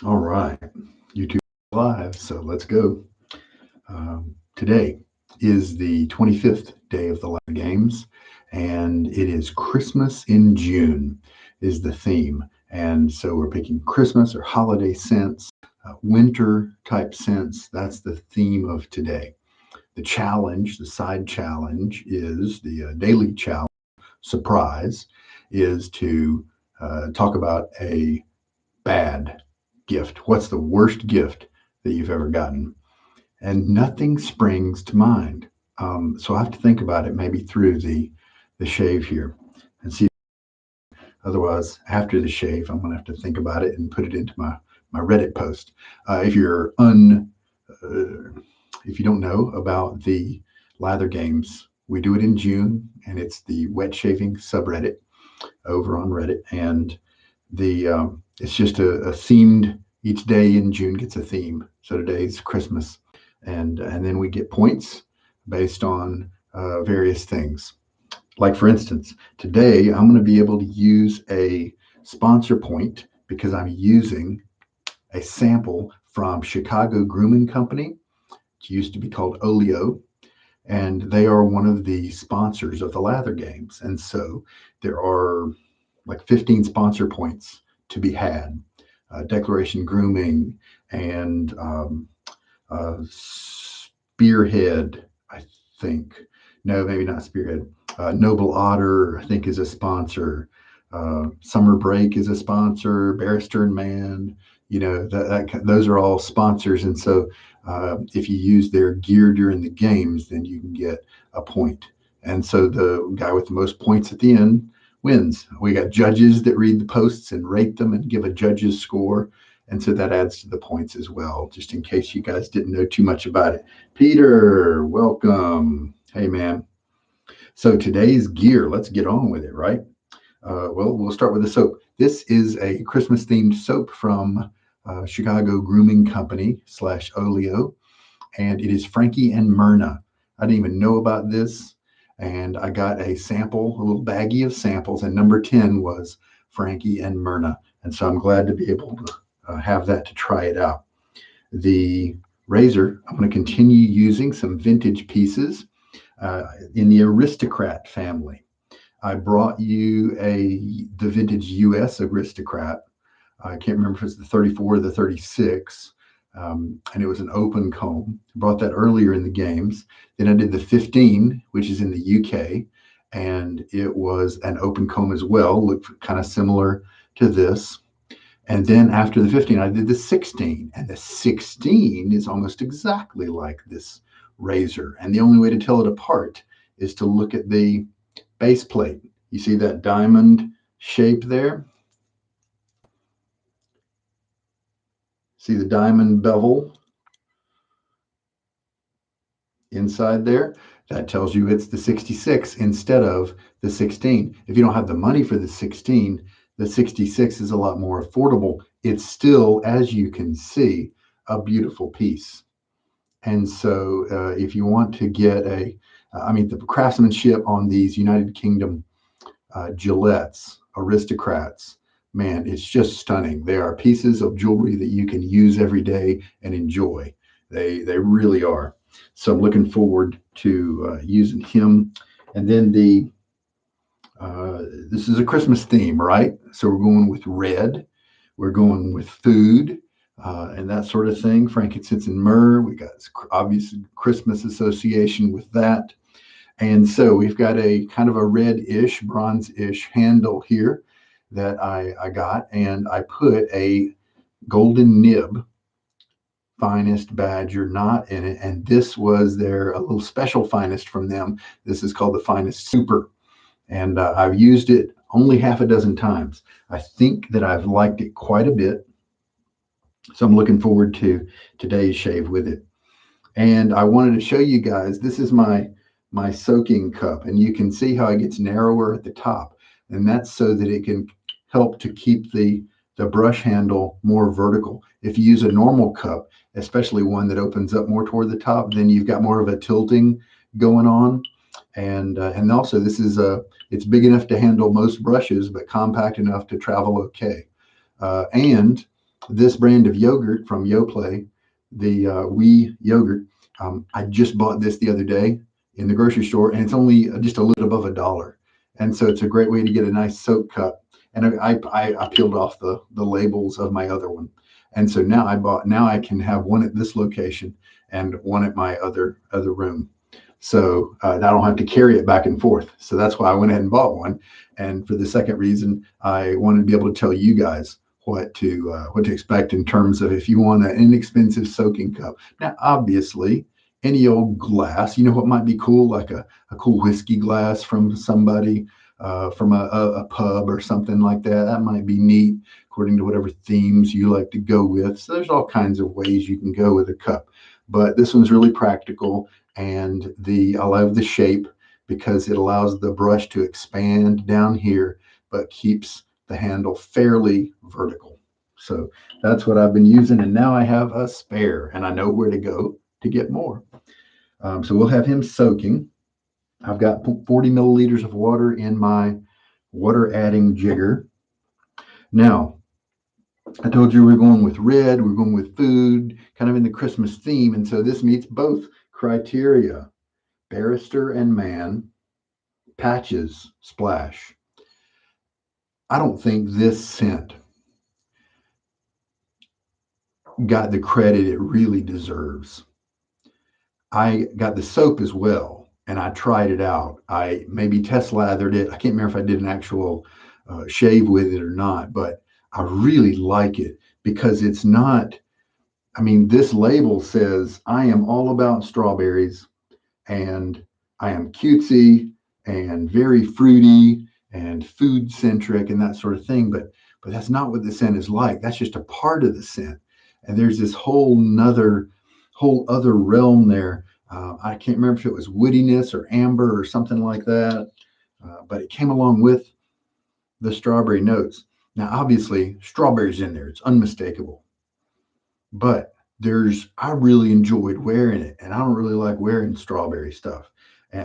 All right, YouTube live, so let's go. Today is the 25th day of the Lather Games, and it is Christmas in June is the theme. And so we're picking Christmas or holiday scents, winter type scents. That's the theme of today. The challenge, the side challenge is the daily challenge, surprise, is to talk about a bad gift. What's the worst gift that you've ever gotten? And nothing springs to mind. So I have to think about it maybe through the shave here and see. Otherwise, after the shave, I'm going to have to think about it and put it into my Reddit post. If you're if you don't know about the Lather Games, we do it in June, and it's the wet shaving subreddit over on Reddit, and the it's just a themed. Each day in June gets a theme. So today's Christmas, and then we get points based on various things. Like for instance, today I'm going to be able to use a sponsor point because I'm using a sample from Chicago Grooming Company. It used to be called Oleo, and they are one of the sponsors of the Lather Games. And so there are like 15 sponsor points to be had. Declaration Grooming and Spearhead, I think. No, maybe not Spearhead. Noble Otter, I think, is a sponsor. Summer Break is a sponsor. Barrister and Man, those are all sponsors. And so if you use their gear during the games, then you can get a point. And so the guy with the most points at the end wins. We got judges that read the posts and rate them and give a judge's score. And so that adds to the points as well, just in case you guys didn't know too much about it. Peter, welcome. Hey, man. So today's gear, let's get on with it, right? Well, we'll start with the soap. This is a Christmas themed soap from Chicago Grooming Company / Oleo, and it is Frankie and Myrna. I didn't even know about this, and I got a sample, a little baggie of samples, and number 10 was Frankie and Myrna. And so I'm glad to be able to have that to try it out. The razor, I'm going to continue using some vintage pieces in the Aristocrat family. I brought you the vintage US Aristocrat. I can't remember if it's the 34 or the 36. And it was an open comb. I brought that earlier in the games. Then I did the 15, which is in the UK, and it was an open comb as well, looked kind of similar to this. And then after the 15, I did the 16, and the 16 is almost exactly like this razor. And the only way to tell it apart is to look at the base plate. You see that diamond shape there? See the diamond bevel inside there? That tells you it's the 66 instead of the 16. If you don't have the money for the 16, the 66 is a lot more affordable. It's still, as you can see, a beautiful piece. And so if you want to get the craftsmanship on these United Kingdom Gillettes, Aristocrats, man, it's just stunning. They are pieces of jewelry that you can use every day and enjoy. They really are. So I'm looking forward to using him. And then this is a Christmas theme, right? So we're going with red. We're going with food and that sort of thing. Frankincense and myrrh. We got obvious Christmas association with that. And so we've got a kind of a red-ish, bronze-ish handle here that I got, and I put a golden nib finest badger knot in it. And this was a little special finest from them. This is called the finest super. And I've used it only half a dozen times. I think that I've liked it quite a bit. So I'm looking forward to today's shave with it. And I wanted to show you guys, this is my soaking cup, and you can see how it gets narrower at the top, and that's so that it can help to keep the brush handle more vertical. If you use a normal cup, especially one that opens up more toward the top, then you've got more of a tilting going on. And also this is it's big enough to handle most brushes, but compact enough to travel okay. And this brand of yogurt from Yoplait, the Wee yogurt. I just bought this the other day in the grocery store, and it's only just a little above $1. And so it's a great way to get a nice soak cup. And I peeled off the labels of my other one, and so now I can have one at this location and one at my other room. So I don't have to carry it back and forth. So that's why I went ahead and bought one. And for the second reason, I wanted to be able to tell you guys what to expect in terms of if you want an inexpensive soaking cup. Now, obviously, any old glass, you know what might be cool, like a cool whiskey glass from somebody, from a pub or something like that. That might be neat according to whatever themes you like to go with. So there's all kinds of ways you can go with a cup. But this one's really practical, and I love the shape because it allows the brush to expand down here, but keeps the handle fairly vertical. So that's what I've been using, and now I have a spare, and I know where to go to get more. So we'll have him soaking. I've got 40 milliliters of water in my water adding jigger. Now, I told you we're going with red, we're going with food, kind of in the Christmas theme, and so this meets both criteria. Barrister and Man, Patches, Splash. I don't think this scent got the credit it really deserves. I got the soap as well, and I tried it out. I maybe test lathered it. I can't remember if I did an actual shave with it or not, but I really like it because it's not. I mean, this label says I am all about strawberries, and I am cutesy and very fruity and food centric and that sort of thing. But that's not what the scent is like. That's just a part of the scent. And there's this whole other realm there. I can't remember if it was woodiness or amber or something like that, but it came along with the strawberry notes. Now, obviously, strawberries in there. It's unmistakable. But I really enjoyed wearing it, and I don't really like wearing strawberry stuff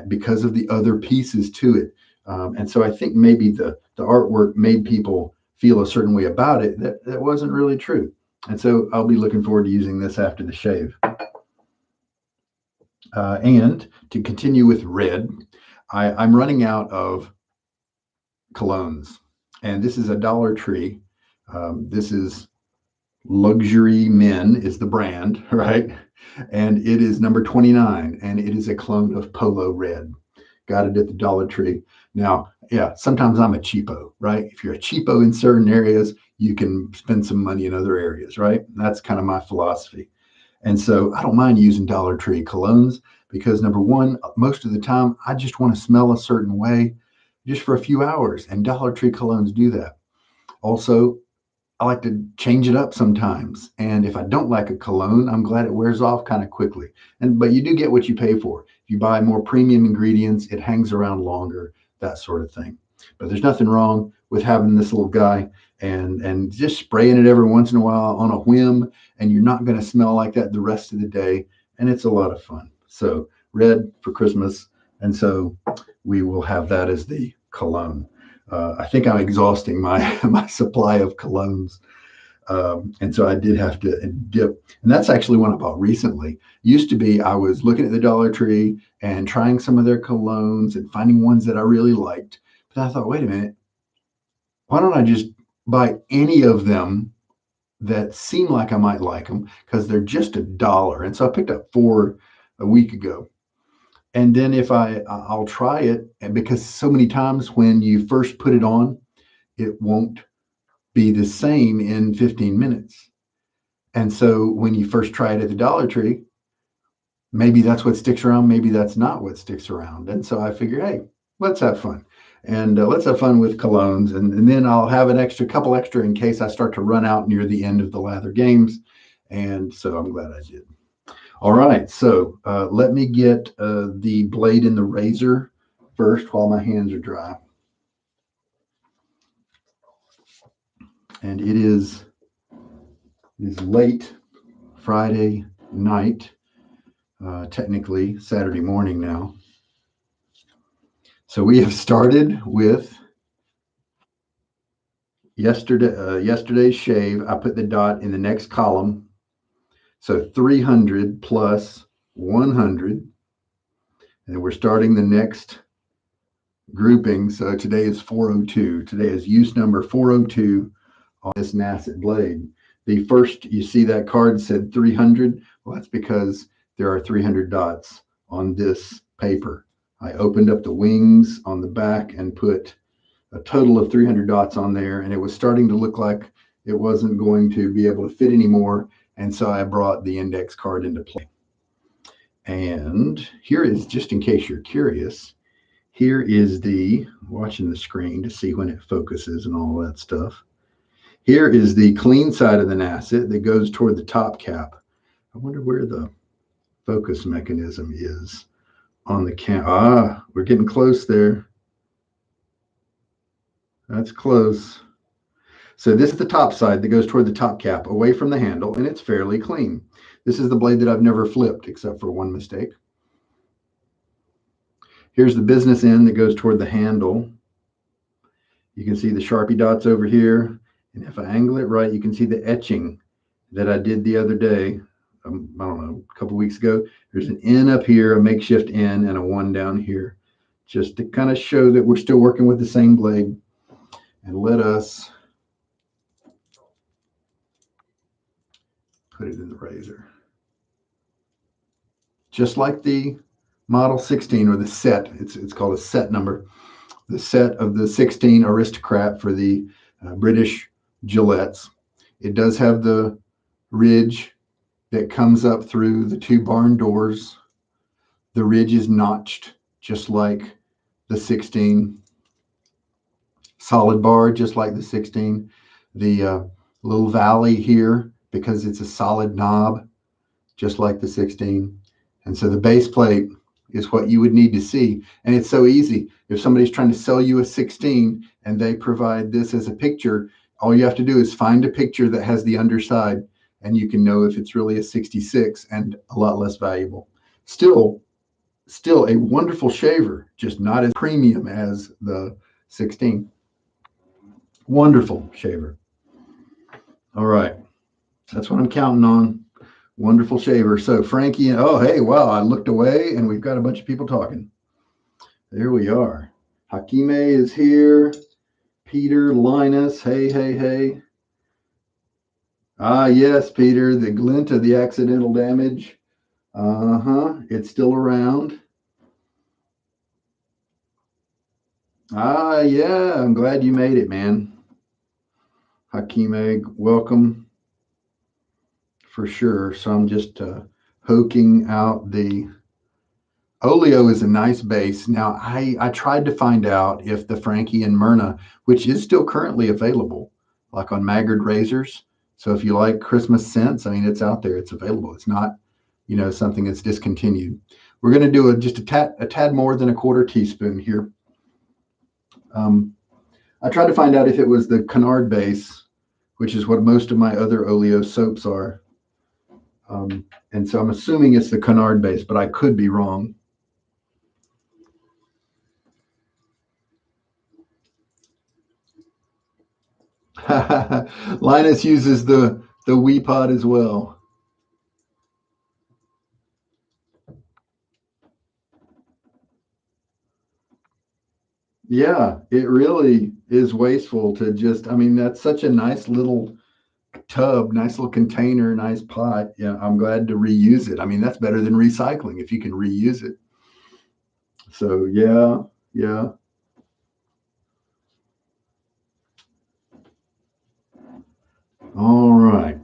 because of the other pieces to it. And so I think maybe the artwork made people feel a certain way about it that wasn't really true. And so I'll be looking forward to using this after the shave. And to continue with red, I'm running out of colognes, and this is a Dollar Tree. This is Luxury Men is the brand, right? And it is number 29, and it is a clone of Polo Red. Got it at the Dollar Tree. Now, yeah, sometimes I'm a cheapo, right? If you're a cheapo in certain areas, you can spend some money in other areas, right? That's kind of my philosophy. And so I don't mind using Dollar Tree colognes because number one, most of the time I just want to smell a certain way just for a few hours, and Dollar Tree colognes do that. Also, I like to change it up sometimes. And if I don't like a cologne, I'm glad it wears off kind of quickly. But you do get what you pay for. If you buy more premium ingredients, it hangs around longer, that sort of thing. But there's nothing wrong with having this little guy and just spraying it every once in a while on a whim, and you're not going to smell like that the rest of the day. And it's a lot of fun. So red for Christmas. And so we will have that as the cologne. I think I'm exhausting my my supply of colognes, and so I did have to dip. And that's actually one I bought recently. Used to be I was looking at the Dollar Tree and trying some of their colognes and finding ones that I really liked. But I thought, wait a minute, why don't I just buy any of them that seem like I might like them because they're just $1. And so I picked up 4 a week ago. And then if I'll try it, and because so many times when you first put it on, it won't be the same in 15 minutes. And so when you first try it at the Dollar Tree, maybe that's what sticks around, maybe that's not what sticks around. And so I figure, hey, let's have fun. And let's have fun with colognes. And then I'll have an couple extra in case I start to run out near the end of the Lather games. And so I'm glad I did. All right, so let me get the blade in the razor first while my hands are dry. And it is late Friday night, technically Saturday morning now. So we have started with yesterday's shave, I put the dot in the next column. So 300 plus 100. And we're starting the next grouping. So today is 402. Today is use number 402 on this Nasset blade. The first, you see that card said 300. Well, that's because there are 300 dots on this paper. I opened up the wings on the back and put a total of 300 dots on there, and it was starting to look like it wasn't going to be able to fit anymore. And so I brought the index card into play. And here is, just in case you're curious, here is the, watching the screen to see when it focuses and all that stuff. Here is the clean side of the Nasset that goes toward the top cap. I wonder where the focus mechanism is on the cam. We're getting close there. That's close. So this is the top side that goes toward the top cap, away from the handle, and it's fairly clean. This is the blade that I've never flipped, except for one mistake. Here's the business end that goes toward the handle. You can see the Sharpie dots over here. And if I angle it right, you can see the etching that I did the other day. I don't know, a couple weeks ago. There's an N up here, a makeshift N, and a 1 down here, just to kind of show that we're still working with the same blade. And let us put it in the razor. Just like the Model 16, or the set, it's called a set number, the set of the 16 Aristocrat for the British Gillettes. It does have the ridge that comes up through the 2 barn doors. The ridge is notched, just like the 16. Solid bar, just like the 16. The little valley here, because it's a solid knob, just like the 16. And so the base plate is what you would need to see. And it's so easy. If somebody's trying to sell you a 16 and they provide this as a picture, all you have to do is find a picture that has the underside, and you can know if it's really a 66, and a lot less valuable. Still a wonderful shaver, just not as premium as the 16. Wonderful shaver. All right. That's what I'm counting on. Wonderful shaver. So Frankie, oh, hey, wow, I looked away and we've got a bunch of people talking. There we are. Hakime is here. Peter, Linus, hey. Yes, Peter, the glint of the accidental damage. It's still around. Yeah, I'm glad you made it, man. Hakime, welcome. For sure. So I'm just poking out the Oleo is a nice base. Now, I tried to find out if the Frankie and Myrna, which is still currently available, like on Maggard razors. So if you like Christmas scents, I mean, it's out there. It's available. It's not, something that's discontinued. We're going to do just a tad more than a quarter teaspoon here. I tried to find out if it was the Canard base, which is what most of my other Oleo soaps are. And so I'm assuming it's the Canard base, but I could be wrong. Linus uses the Wee Pod as well. Yeah, it really is wasteful to just, I mean, that's such a nice little tub, nice little container, nice pot. Yeah, I'm glad to reuse it. I mean, that's better than recycling if you can reuse it. So yeah. All right.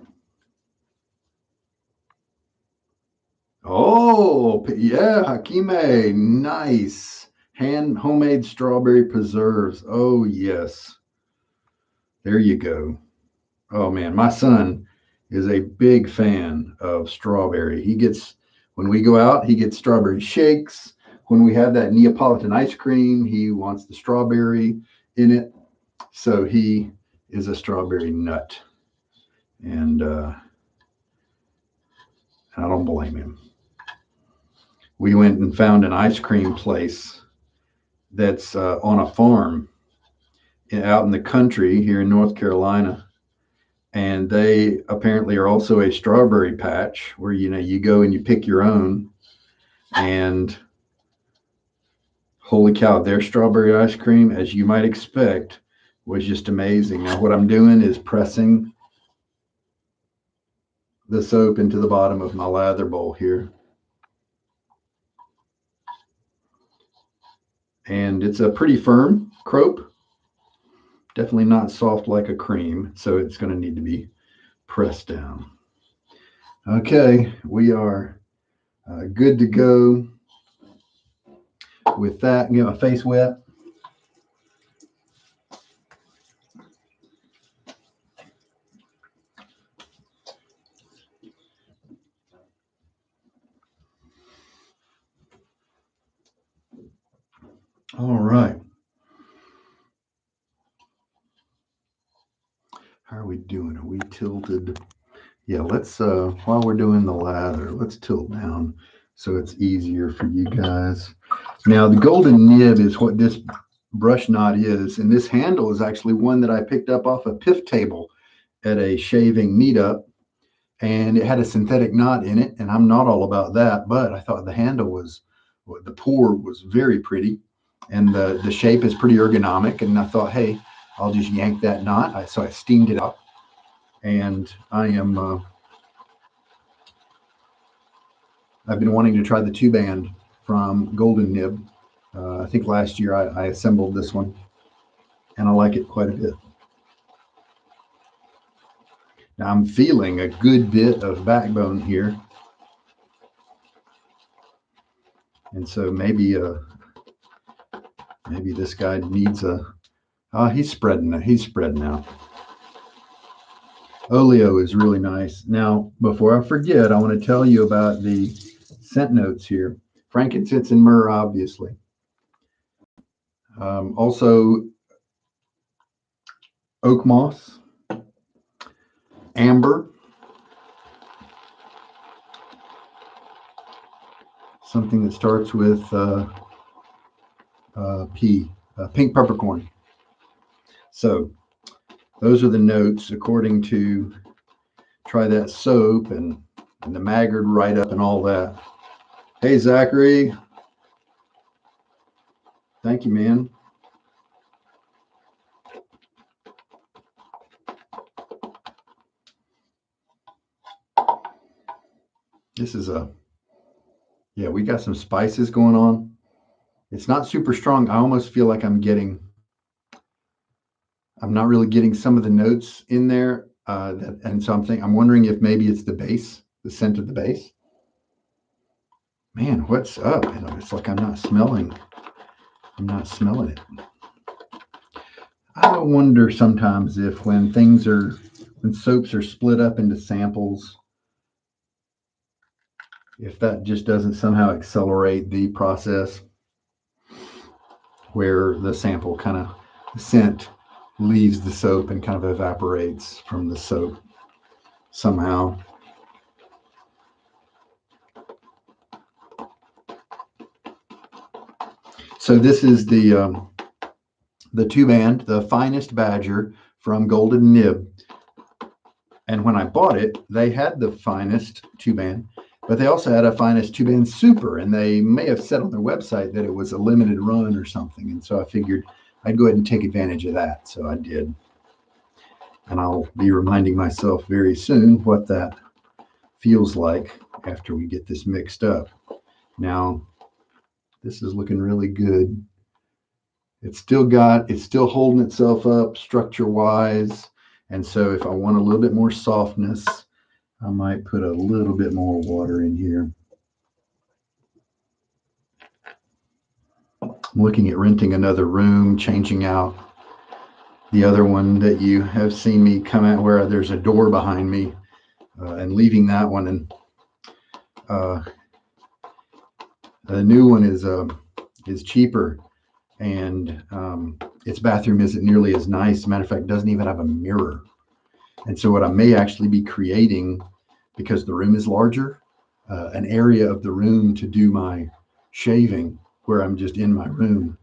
Oh, yeah, Hakime, nice. Homemade strawberry preserves. Oh, yes. There you go. Oh man, my son is a big fan of strawberry. When we go out, he gets strawberry shakes. When we have that Neapolitan ice cream, he wants the strawberry in it. So he is a strawberry nut. And I don't blame him. We went and found an ice cream place that's on a farm out in the country here in North Carolina, and they apparently are also a strawberry patch where you go and you pick your own. And holy cow, their strawberry ice cream, as you might expect, was just amazing. Now what I'm doing is pressing the soap into the bottom of my lather bowl here. And it's a pretty firm crope, definitely not soft like a cream, so it's going to need to be pressed down. Okay, we are good to go with that. Get my face wet. All right. How are we doing? Are we tilted? Yeah, let's, while we're doing the lather, let's tilt down so it's easier for you guys. Now, the golden nib is what this brush knot is, and this handle is actually one that I picked up off a pith table at a shaving meetup, and it had a synthetic knot in it, and I'm not all about that, but I thought the handle was, the pour was very pretty, and the shape is pretty ergonomic, and I thought, hey, I'll just yank that knot. So I steamed it out, and I've been wanting to try the two-band from Golden Nib. I think last year I assembled this one, and I like it quite a bit. Now I'm feeling a good bit of backbone here, and so maybe this guy needs a. He's spreading out. Oleo is really nice. Now, before I forget, I want to tell you about the scent notes here. Frankincense and myrrh, obviously. Also, oak moss, amber, something that starts with P, pink peppercorn. So those are the notes according to Try That Soap and the Maggard write-up and all that. Hey, Zachary. Thank you, man. This is yeah, we got some spices going on. It's not super strong. I almost feel like I'm not really getting some of the notes in there. And so I'm wondering if maybe it's the base, the scent of the base. Man, what's up? It's like I'm not smelling it. I wonder sometimes if when soaps are split up into samples, if that just doesn't somehow accelerate the process where the sample scent leaves the soap and kind of evaporates from the soap somehow. So this is the two-band, the Finest Badger from Golden Nib. And when I bought it, they had the Finest two-band, but they also had a Finest two-band Super, and they may have said on their website that it was a limited run or something. And so I figured I'd go ahead and take advantage of that. So I did. And I'll be reminding myself very soon what that feels like after we get this mixed up. Now, this is looking really good. It's still holding itself up structure-wise. And so if I want a little bit more softness, I might put a little bit more water in here. I'm looking at renting another room, changing out the other one that you have seen me come out where there's a door behind me, and leaving that one. And the new one is cheaper, and its bathroom isn't nearly as nice. As a matter of fact, it doesn't even have a mirror. And so what I may actually be creating, because the room is larger, an area of the room to do my shaving where I'm just in my room.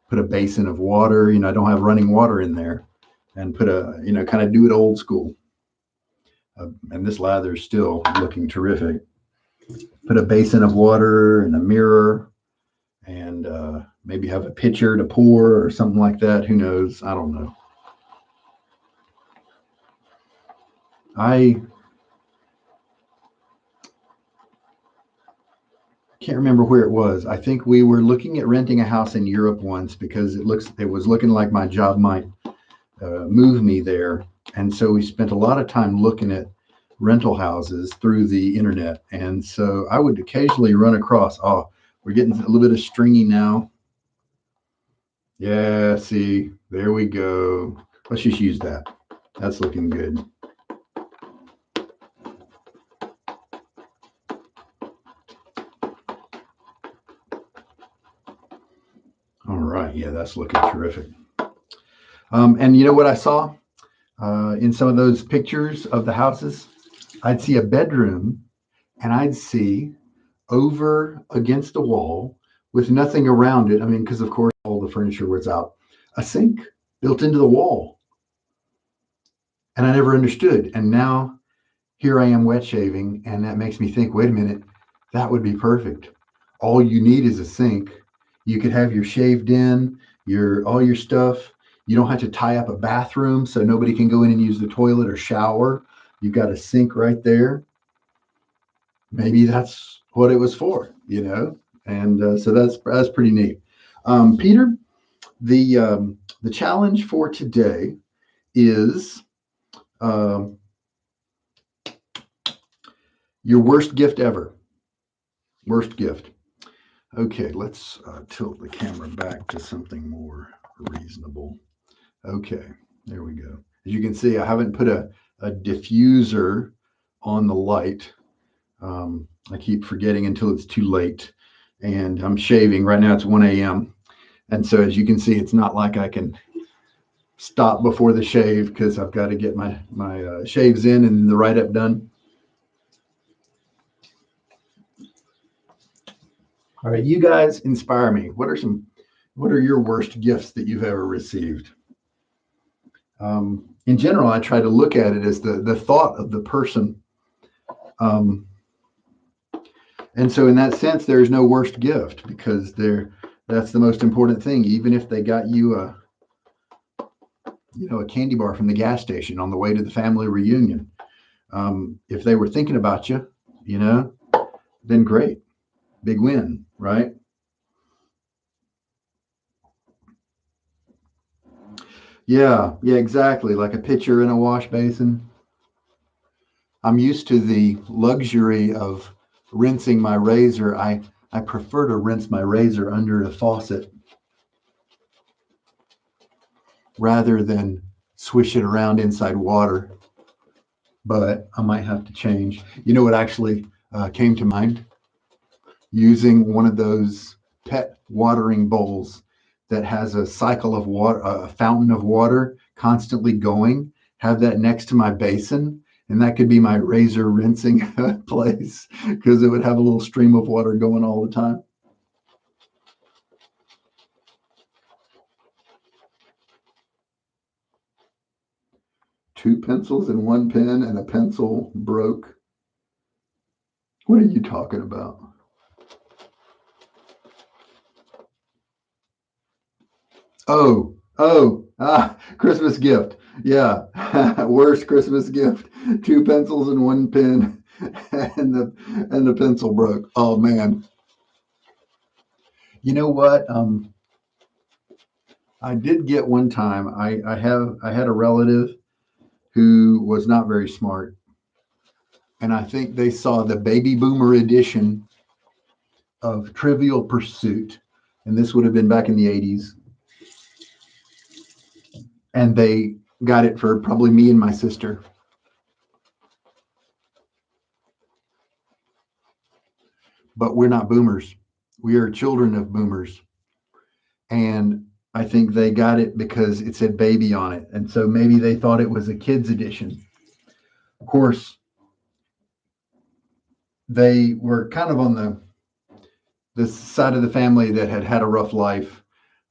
put a basin of water. I don't have running water in there, and put kind of do it old school. And this lather is still looking terrific. Put a basin of water and a mirror, and maybe have a pitcher to pour or something like that. Who knows? I don't know. I can't remember where it was. I think we were looking at renting a house in Europe once because it was looking like my job might move me there, and so we spent a lot of time looking at rental houses through the internet. And so I would occasionally run across. Oh, we're getting a little bit of stringy now. Yeah, see, there we go. Let's just use that. That's looking good. All right, yeah, that's looking terrific. And you know what I saw in some of those pictures of the houses? I'd see a bedroom, and I'd see over against a wall with nothing around it. I mean, because of course all the furniture was out, a sink built into the wall. And I never understood. And now here I am wet shaving, and that makes me think, wait a minute, that would be perfect. All you need is a sink. You could have your shaved in, all your stuff. You don't have to tie up a bathroom so nobody can go in and use the toilet or shower. You've got a sink right there. Maybe that's what it was for, And so that's pretty neat. Peter, the challenge for today is your worst gift ever. Worst gift. Okay, let's tilt the camera back to something more reasonable. Okay, there we go. As you can see, I haven't put a diffuser on the light. I keep forgetting until it's too late. And I'm shaving. Right now it's 1 a.m. And so as you can see, it's not like I can stop before the shave because I've got to get my shaves in and the write-up done. All right, you guys inspire me. What are your worst gifts that you've ever received? In general, I try to look at it as the thought of the person. And so in that sense, there's no worst gift because that's the most important thing. Even if they got you a candy bar from the gas station on the way to the family reunion, if they were thinking about you, then great, big win, right? Yeah, exactly. Like a pitcher in a wash basin. I'm used to the luxury of rinsing my razor. I prefer to rinse my razor under a faucet rather than swish it around inside water. But I might have to change. You know what actually came to mind? Using one of those pet watering bowls that has a cycle of water, a fountain of water constantly going. Have that next to my basin, and that could be my razor rinsing place because it would have a little stream of water going all the time. Two pencils and one pen, and a pencil broke. What are you talking about? Christmas gift. Yeah, worst Christmas gift. Two pencils and one pen, and the pencil broke. Oh man. You know what? I did get one time. I had a relative who was not very smart, and I think they saw the baby boomer edition of Trivial Pursuit, and this would have been back in the 80s. And they got it for probably me and my sister. But we're not boomers. We are children of boomers. And I think they got it because it said baby on it. And so maybe they thought it was a kids edition. Of course, they were kind of on the side of the family that had had a rough life.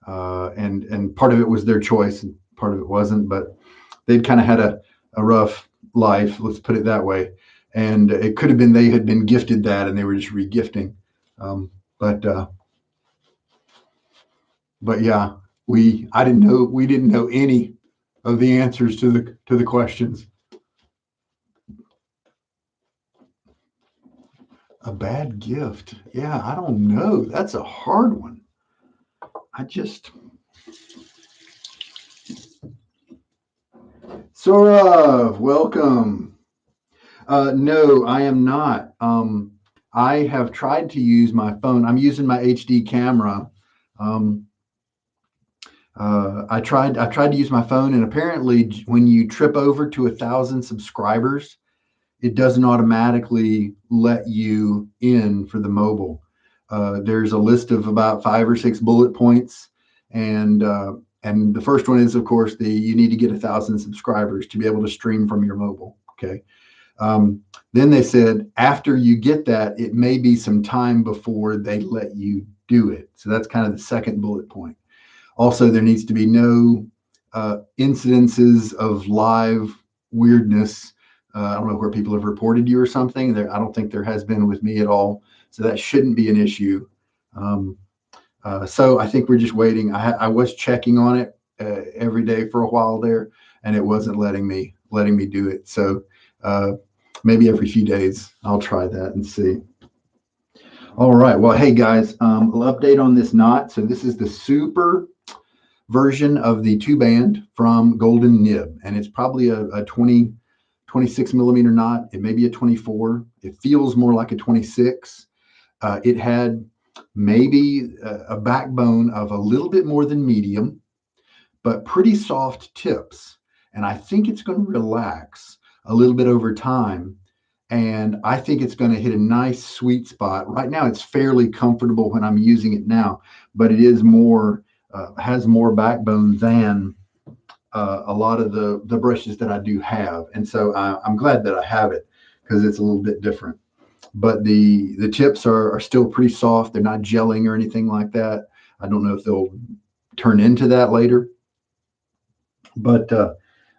and part of it was their choice, and part of it wasn't. But they'd kind of had a rough life, let's put it that way. And it could have been they had been gifted that, and they were just regifting. Um, but but yeah, we didn't know any of the answers to the questions. A bad gift. Yeah, I don't know. That's a hard one. I just Sora, welcome. No, I am not. I have tried to use my phone. I'm using my HD camera. Um, I tried to use my phone, and apparently, when you trip over to 1,000 subscribers, it doesn't automatically let you in for the mobile. There's a list of about 5 or 6 bullet points, and the first one is, of course, the you need to get 1,000 subscribers to be able to stream from your mobile. Okay. Then they said after you get that, it may be some time before they let you do it. So that's kind of the second bullet point. Also, there needs to be no incidences of live weirdness. I don't know where people have reported you or something. I don't think there has been with me at all. So that shouldn't be an issue. Um, so I think we're just waiting. I was checking on it every day for a while there, and it wasn't letting me do it. So uh, maybe every few days I'll try that and see. All right. Well, hey guys, I'll update on this knot. So this is the super version of the 2-band from Golden Nib, and it's probably a 26 millimeter knot. It may be a 24. It feels more like a 26. It had maybe a backbone of a little bit more than medium, but pretty soft tips. And I think it's going to relax a little bit over time. And I think it's going to hit a nice sweet spot. Right now, it's fairly comfortable when I'm using it now, but it is more has more backbone than a lot of the brushes that I do have. And so I'm glad that I have it because it's a little bit different. But the tips are still pretty soft. They're not gelling or anything like that. I don't know if they'll turn into that later, but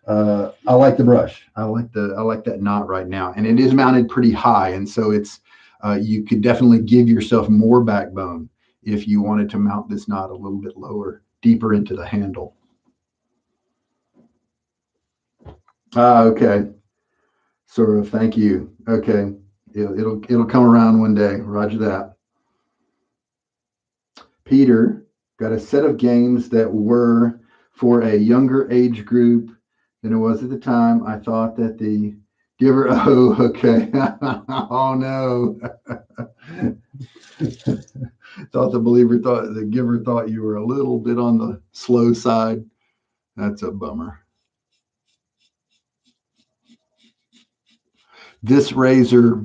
I like the brush. I like that knot right now, and it is mounted pretty high, and so it's you could definitely give yourself more backbone if you wanted to mount this knot a little bit lower, deeper into the handle. Okay, sort of. Thank you. Okay, it'll come around one day. Roger that. Peter got a set of games that were for a younger age group than it was at the time. I thought that the giver, oh, okay. Oh, no. Thought the giver thought you were a little bit on the slow side. That's a bummer. This razor,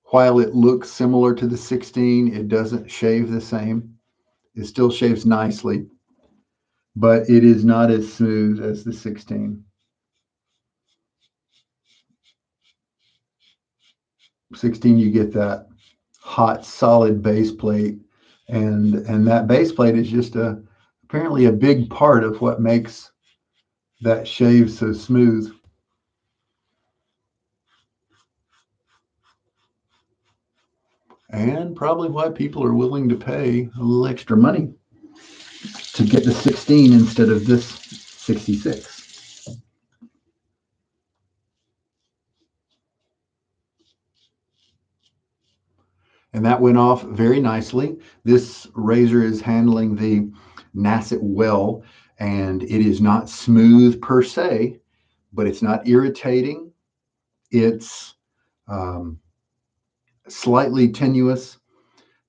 while it looks similar to the 16, it doesn't shave the same. It still shaves nicely, but it is not as smooth as the 16. 16, you get that hot, solid base plate, and that base plate is just apparently a big part of what makes that shave so smooth. And probably why people are willing to pay a little extra money to get the 16 instead of this 66. And that went off very nicely. This razor is handling the Nasset well, and it is not smooth per se, but it's not irritating. It's um, slightly tenuous,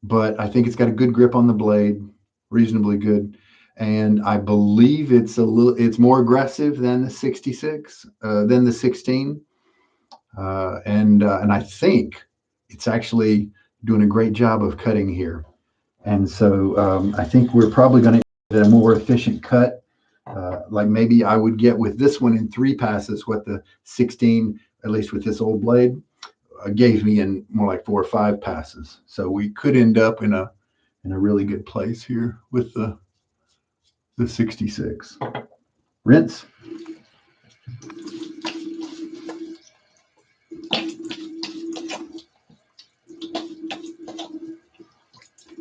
but I think it's got a good grip on the blade, reasonably good. And I believe it's more aggressive than the 66, than the 16. And I think it's actually doing a great job of cutting here. And so I think we're probably going to get a more efficient cut. Like maybe I would get with this one in 3 passes what the 16, at least with this old blade, gave me in more like 4 or 5 passes. So we could end up in a really good place here with the the 66. Rinse.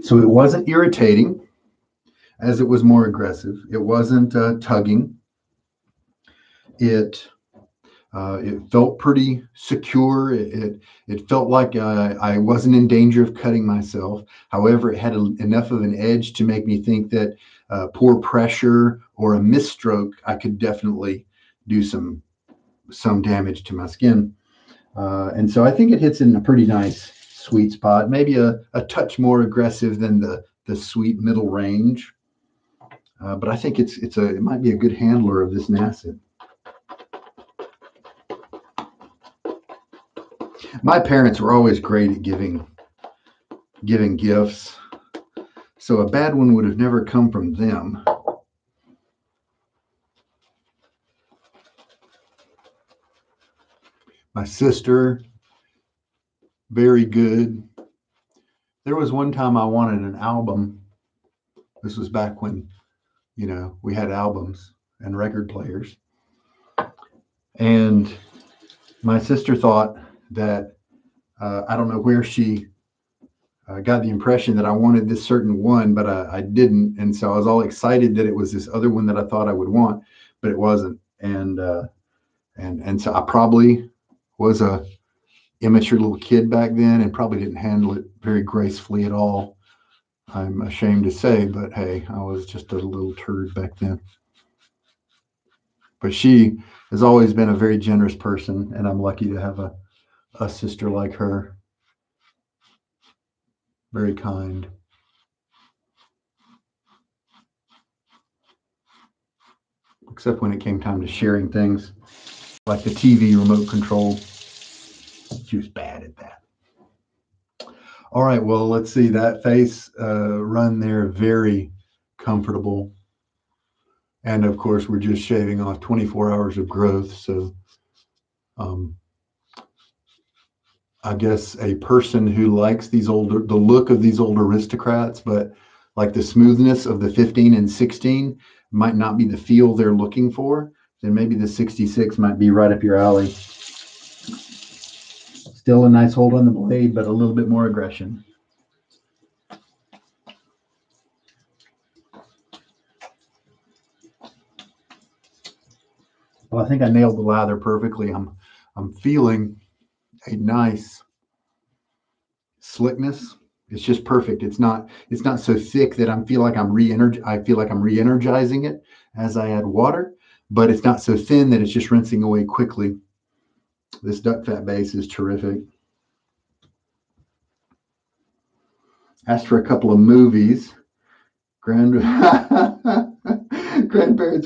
So it wasn't irritating as it was more aggressive. It wasn't tugging. It felt pretty secure. It felt like I wasn't in danger of cutting myself. However, it had enough of an edge to make me think that poor pressure or a misstroke, I could definitely do some damage to my skin. And so I think it hits in a pretty nice sweet spot, maybe a touch more aggressive than the sweet middle range. But I think it might be a good handler of this acid. My parents were always great at giving gifts, so a bad one would have never come from them. My sister, very good. There was one time I wanted an album. This was back when, we had albums and record players. And my sister thought that, I don't know where she got the impression that I wanted this certain one, but I didn't. And so I was all excited that it was this other one that I thought I would want, but it wasn't. And so I probably was a immature little kid back then and probably didn't handle it very gracefully at all. I'm ashamed to say, but hey, I was just a little turd back then. But she has always been a very generous person, and I'm lucky to have a sister like her. Very kind. Except when it came time to sharing things, like the TV remote control. She was bad at that. All right, well, let's see. That face run there, very comfortable. And of course, we're just shaving off 24 hours of growth. So I guess a person who likes the look of these old aristocrats, but like the smoothness of the 15 and 16 might not be the feel they're looking for, then maybe the 66 might be right up your alley. Still a nice hold on the blade, but a little bit more aggression. Well, I think I nailed the lather perfectly. I'm feeling a nice slickness. It's just perfect. It's not so thick that I feel like I'm re-energizing it as I add water, but it's not so thin that it's just rinsing away quickly. This duck fat base is terrific. Asked for a couple of movies. Grandparents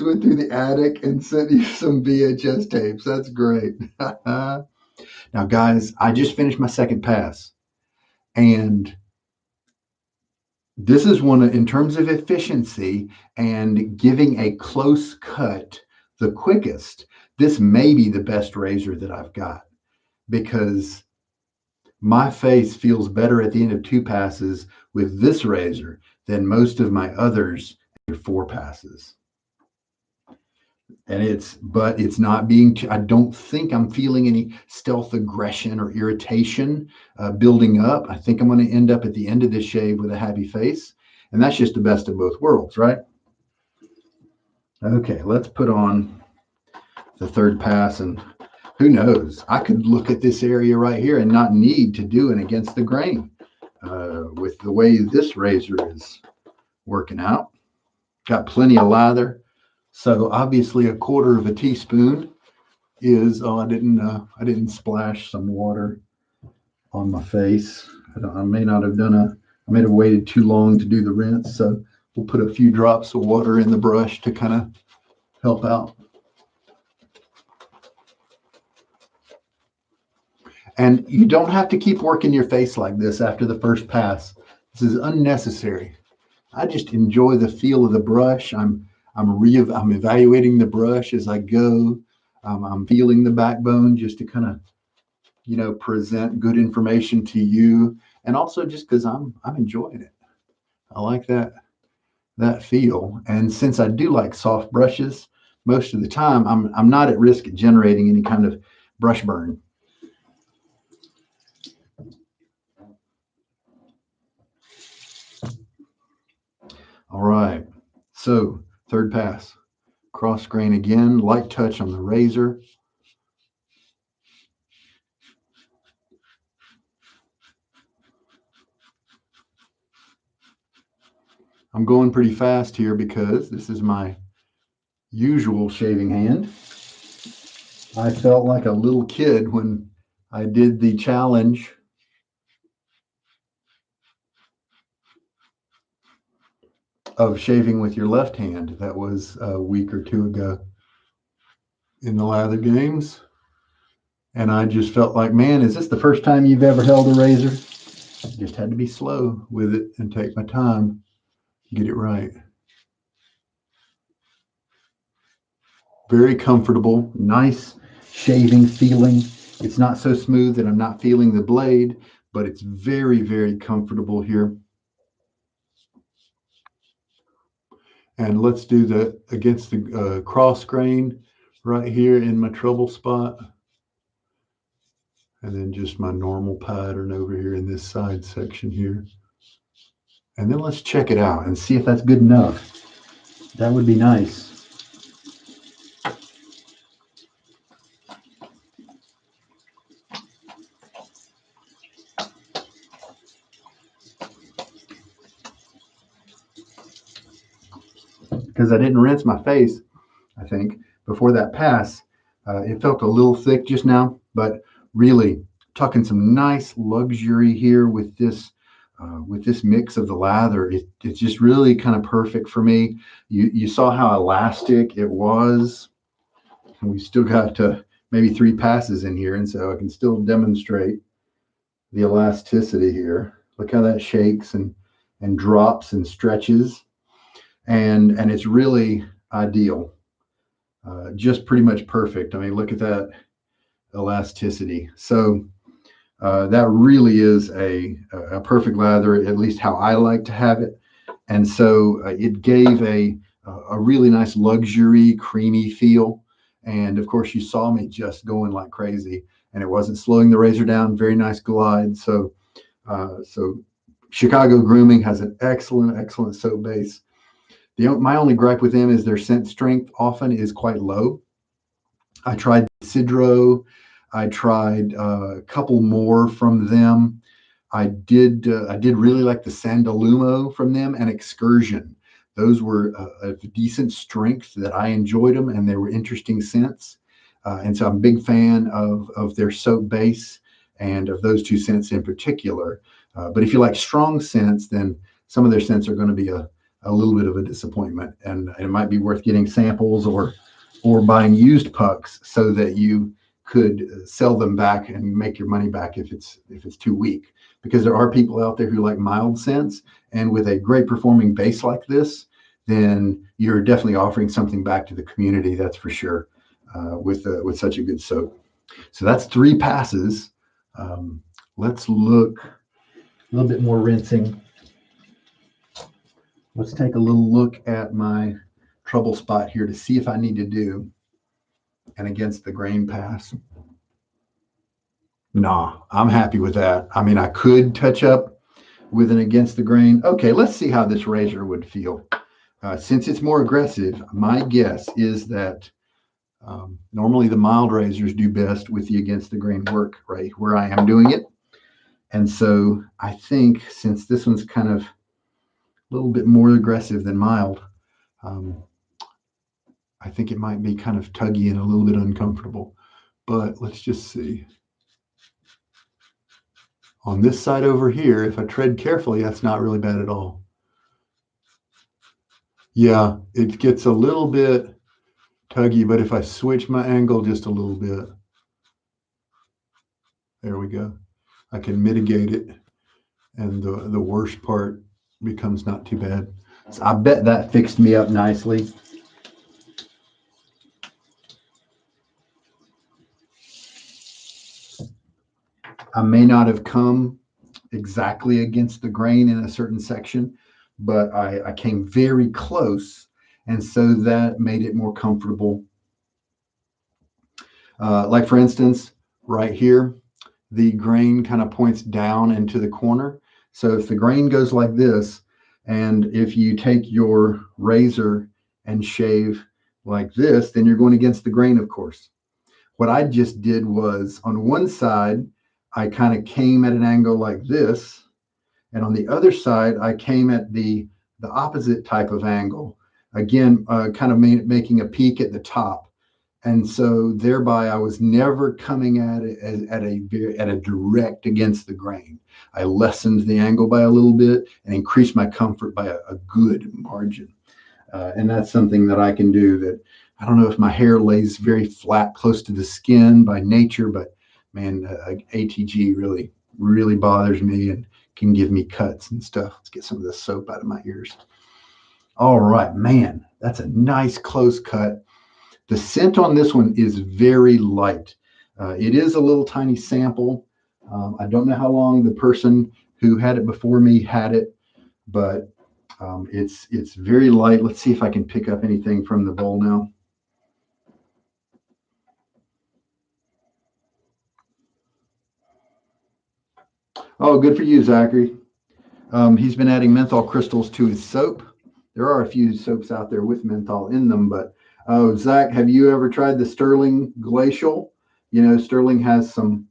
went through the attic and sent you some VHS tapes. That's great. Now, guys, I just finished my second pass. And this is in terms of efficiency and giving a close cut the quickest, this may be the best razor that I've got, because my face feels better at the end of 2 passes with this razor than most of my others after 4 passes. And it's not I don't think I'm feeling any stealth aggression or irritation building up. I think I'm going to end up at the end of this shave with a happy face. And that's just the best of both worlds, right? Okay, let's put on the third pass, and who knows? I could look at this area right here and not need to do it against the grain with the way this razor is working out. Got plenty of lather. So obviously 1/4 teaspoon is, I didn't splash some water on my face. I may not have I may have waited too long to do the rinse. So we'll put a few drops of water in the brush to kind of help out. And you don't have to keep working your face like this after the first pass. This is unnecessary. I just enjoy the feel of the brush. I'm evaluating the brush as I go. I'm feeling the backbone just to kind of, present good information to you, and also just because I'm enjoying it. I like that that feel. And since I do like soft brushes, most of the time I'm not at risk of generating any kind of brush burn. All right, so third pass, cross grain again, light touch on the razor. I'm going pretty fast here because this is my usual shaving hand. I felt like a little kid when I did the challenge of shaving with your left hand. That was a week or two ago in the Lather games. And I just felt like, man, is this the first time you've ever held a razor? Just had to be slow with it and take my time, get it right. Very comfortable, nice shaving feeling. It's not so smooth that I'm not feeling the blade, but it's very, very comfortable here. And let's do the against the cross grain right here in my trouble spot. And then just my normal pattern over here in this side section here. And then let's check it out and see if that's good enough. That would be nice. Because I didn't rinse my face, I think, before that pass. It felt a little thick just now, but really tucking some nice luxury here with this mix of the lather. It's just really kind of perfect for me. You saw how elastic it was. And we still got maybe 3 passes in here, and so I can still demonstrate the elasticity here. Look how that shakes and drops and stretches, and it's really ideal. Just pretty much perfect. I mean, look at that elasticity. So that really is a perfect lather, at least how I like to have it. And so it gave a really nice luxury, creamy feel. And of course, you saw me just going like crazy, and it wasn't slowing the razor down. Very nice glide. So Chicago Grooming has an excellent, excellent soap base. My only gripe with them is their scent strength often is quite low. I tried Sidro. I tried a couple more from them. I did really like the Sandalumo from them and Excursion. Those were of decent strength that I enjoyed them, and they were interesting scents. And so I'm a big fan of their soap base and of those two scents in particular. But if you like strong scents, then some of their scents are going to be a little bit of a disappointment, and it might be worth getting samples or buying used pucks so that you could sell them back and make your money back if it's too weak, because there are people out there who like mild scents, and with a great performing base like this, then you're definitely offering something back to the community, that's for sure, with such a good soap. So that's 3 passes. Let's look a little bit more rinsing. Let's take a little look at my trouble spot here to see if I need to do an against the grain pass. Nah, I'm happy with that. I mean, I could touch up with an against the grain. Okay, let's see how this razor would feel. Since it's more aggressive, my guess is that normally the mild razors do best with the against the grain work right where I am doing it. And so I think since this one's kind of a little bit more aggressive than mild, um, I think it might be kind of tuggy and a little bit uncomfortable. But let's just see. On this side over here, if I tread carefully, that's not really bad at all. Yeah, it gets a little bit tuggy, but if I switch my angle just a little bit, there we go. I can mitigate it, and the worst part becomes not too bad. So I bet that fixed me up nicely. I may not have come exactly against the grain in a certain section, but I came very close. And so that made it more comfortable. Like for instance, right here, the grain kind of points down into the corner. So if the grain goes like this, and if you take your razor and shave like this, then you're going against the grain, of course. What I just did was on one side, I kind of came at an angle like this. And on the other side, I came at the opposite type of angle. Again, kind of making a peak at the top. And so thereby I was never coming at it at a direct against the grain. I lessened the angle by a little bit and increased my comfort by a good margin. And that's something that I can do. That I don't know if my hair lays very flat close to the skin by nature, but man, ATG really bothers me and can give me cuts and stuff. Let's get some of this soap out of my ears. All right, man, that's a nice close cut. The scent on this one is very light. It is a little tiny sample. I don't know how long the person who had it before me had it, but it's very light. Let's see if I can pick up anything from the bowl now. Oh, good for you, Zachary. He's been adding menthol crystals to his soap. There are a few soaps out there with menthol in them, but Zach, have you ever tried the Sterling Glacial? You know, Sterling has some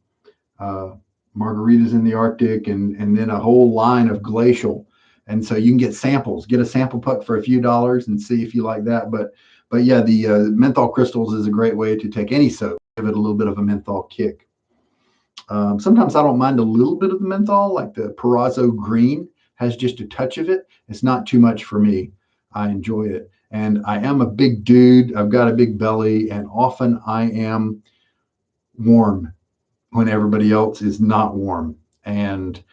uh, margaritas in the Arctic and then a whole line of Glacial. And so you can get samples, get a sample puck for a few dollars and see if you like that. But yeah, the menthol crystals is a great way to take any soap, give it a little bit of a menthol kick. Sometimes I don't mind a little bit of the menthol, like the Perazzo Green has just a touch of it. It's not too much for me. I enjoy it. And I am a big dude. I've got a big belly, and often I am warm when everybody else is not warm. And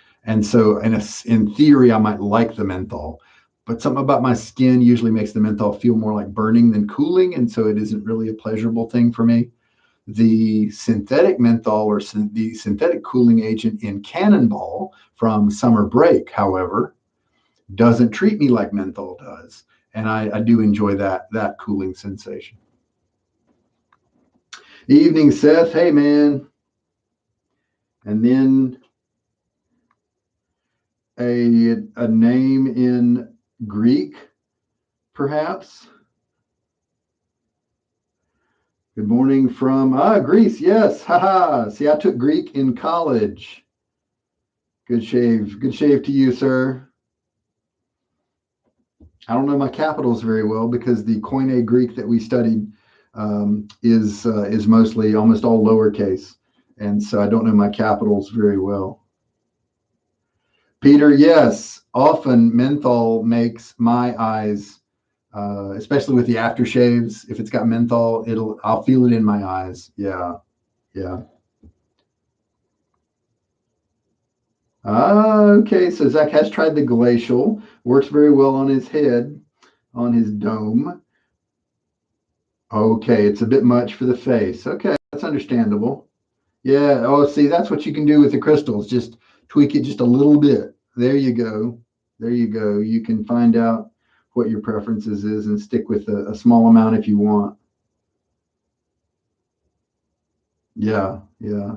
so in theory, I might like the menthol, but something about my skin usually makes the menthol feel more like burning than cooling. And so it isn't really a pleasurable thing for me. The synthetic menthol or the synthetic cooling agent in Cannonball from Summer Break, however, doesn't treat me like menthol does. And I do enjoy that cooling sensation. Evening, Seth. Hey, man. And then a name in Greek, perhaps. Good morning from Greece. Yes. Haha. See, I took Greek in college. Good shave. Good shave to you, sir. I don't know my capitals very well because the Koine Greek that we studied is mostly almost all lowercase, and so I don't know my capitals very well. Peter, yes, often menthol makes my eyes, especially with the aftershaves. If it's got menthol, I'll feel it in my eyes. Yeah, yeah. Okay, so Zach has tried the glacial. Works very well on his head, on his dome. Okay, it's a bit much for the face. Okay, that's understandable. Yeah. Oh, see, that's what you can do with the crystals. Just tweak it just a little bit. There you go. There you go. You can find out what your preferences is and stick with a small amount if you want. Yeah, yeah.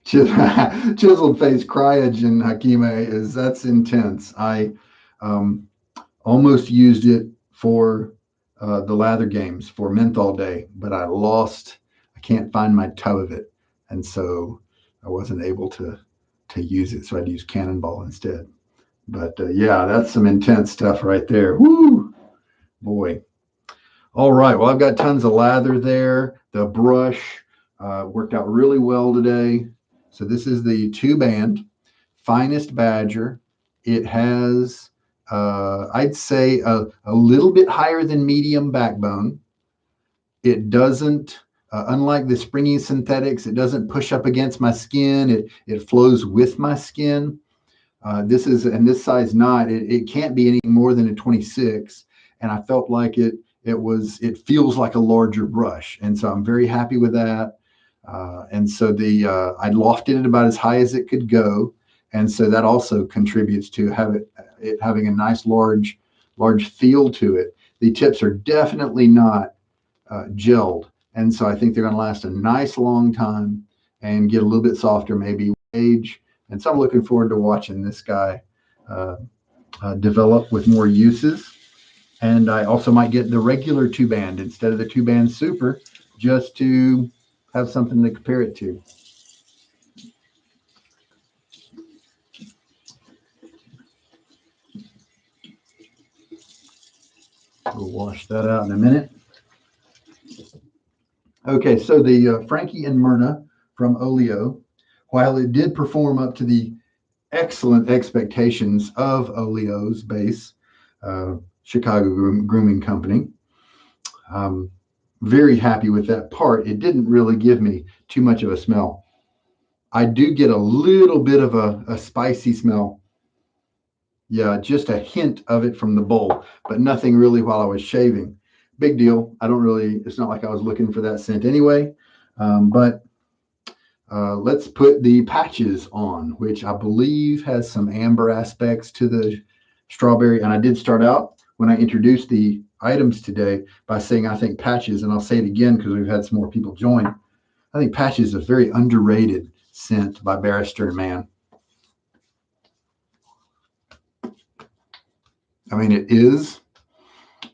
Chiseled face cryogen Hakime is that's intense. I um, almost used it for the Lather games for Menthol Day, but I lost. I can't find my tub of it, and so I wasn't able to use it. So I'd use Cannonball instead. But yeah, that's some intense stuff right there. Woo, boy. All right. Well, I've got tons of lather there. The brush worked out really well today. So this is the two band Finest Badger. It has, I'd say, a little bit higher than medium backbone. It doesn't, unlike the springy synthetics, it doesn't push up against my skin. It flows with my skin. This is, and this size knot, it can't be any more than a 26. And I felt like it feels like a larger brush. And so I'm very happy with that. And so I lofted it about as high as it could go. And so that also contributes to it having a nice large feel to it. The tips are definitely not gelled. And so I think they're going to last a nice long time and get a little bit softer maybe with age. And so I'm looking forward to watching this guy uh, develop with more uses. And I also might get the regular two band instead of the two band super, just to have something to compare it to. We'll wash that out in a minute. Okay, so the Frankie and Myrna from Olio, while it did perform up to the excellent expectations of Olio's base, Chicago Grooming Company, very happy with that part. It didn't really give me too much of a smell. I do get a little bit of a spicy smell. Yeah, just a hint of it from the bowl, but nothing really while I was shaving. Big deal. It's not like I was looking for that scent anyway. But let's put the patches on, which I believe has some amber aspects to the strawberry. And I did start out when I introduced the items today by saying I think patches, and I'll say it again because we've had some more people join. I think patches is a very underrated scent by Barrister and Mann. I mean, it is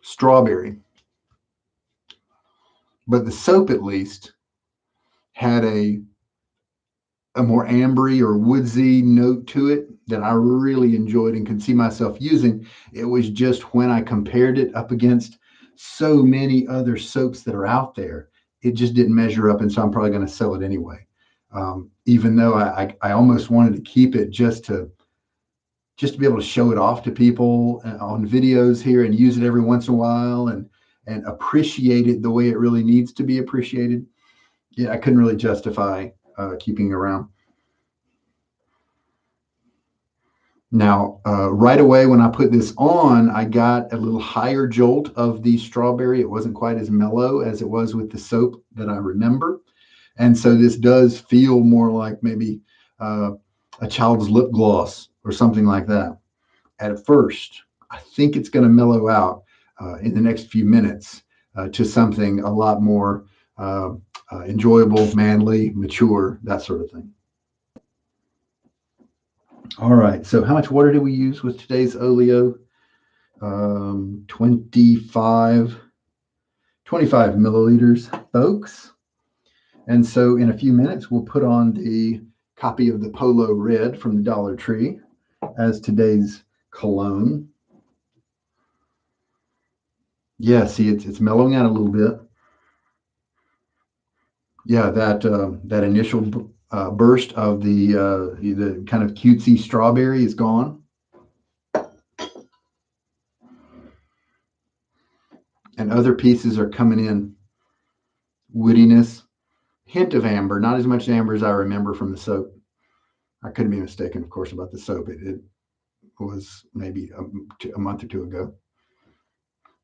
strawberry, but the soap at least had a more ambery or woodsy note to it that I really enjoyed and could see myself using. It was just when I compared it up against so many other soaps that are out there, it just didn't measure up. And so I'm probably going to sell it anyway. Even though I almost wanted to keep it just to be able to show it off to people on videos here and use it every once in a while and appreciate it the way it really needs to be appreciated. Yeah, I couldn't really justify keeping it around. Now, right away when I put this on, I got a little higher jolt of the strawberry. It wasn't quite as mellow as it was with the soap that I remember. And so this does feel more like maybe a child's lip gloss or something like that. At first, I think it's going to mellow out in the next few minutes to something a lot more enjoyable, manly, mature, that sort of thing. All right. So how much water did we use with today's Olio? 25 milliliters, folks. And so in a few minutes, we'll put on the copy of the Polo Red from the Dollar Tree as today's cologne. Yeah, see, it's mellowing out a little bit. Yeah, that initial burst of the kind of cutesy strawberry is gone. And other pieces are coming in. Woodiness, hint of amber, not as much amber as I remember from the soap. I couldn't be mistaken, of course, about the soap. It was maybe a month or two ago,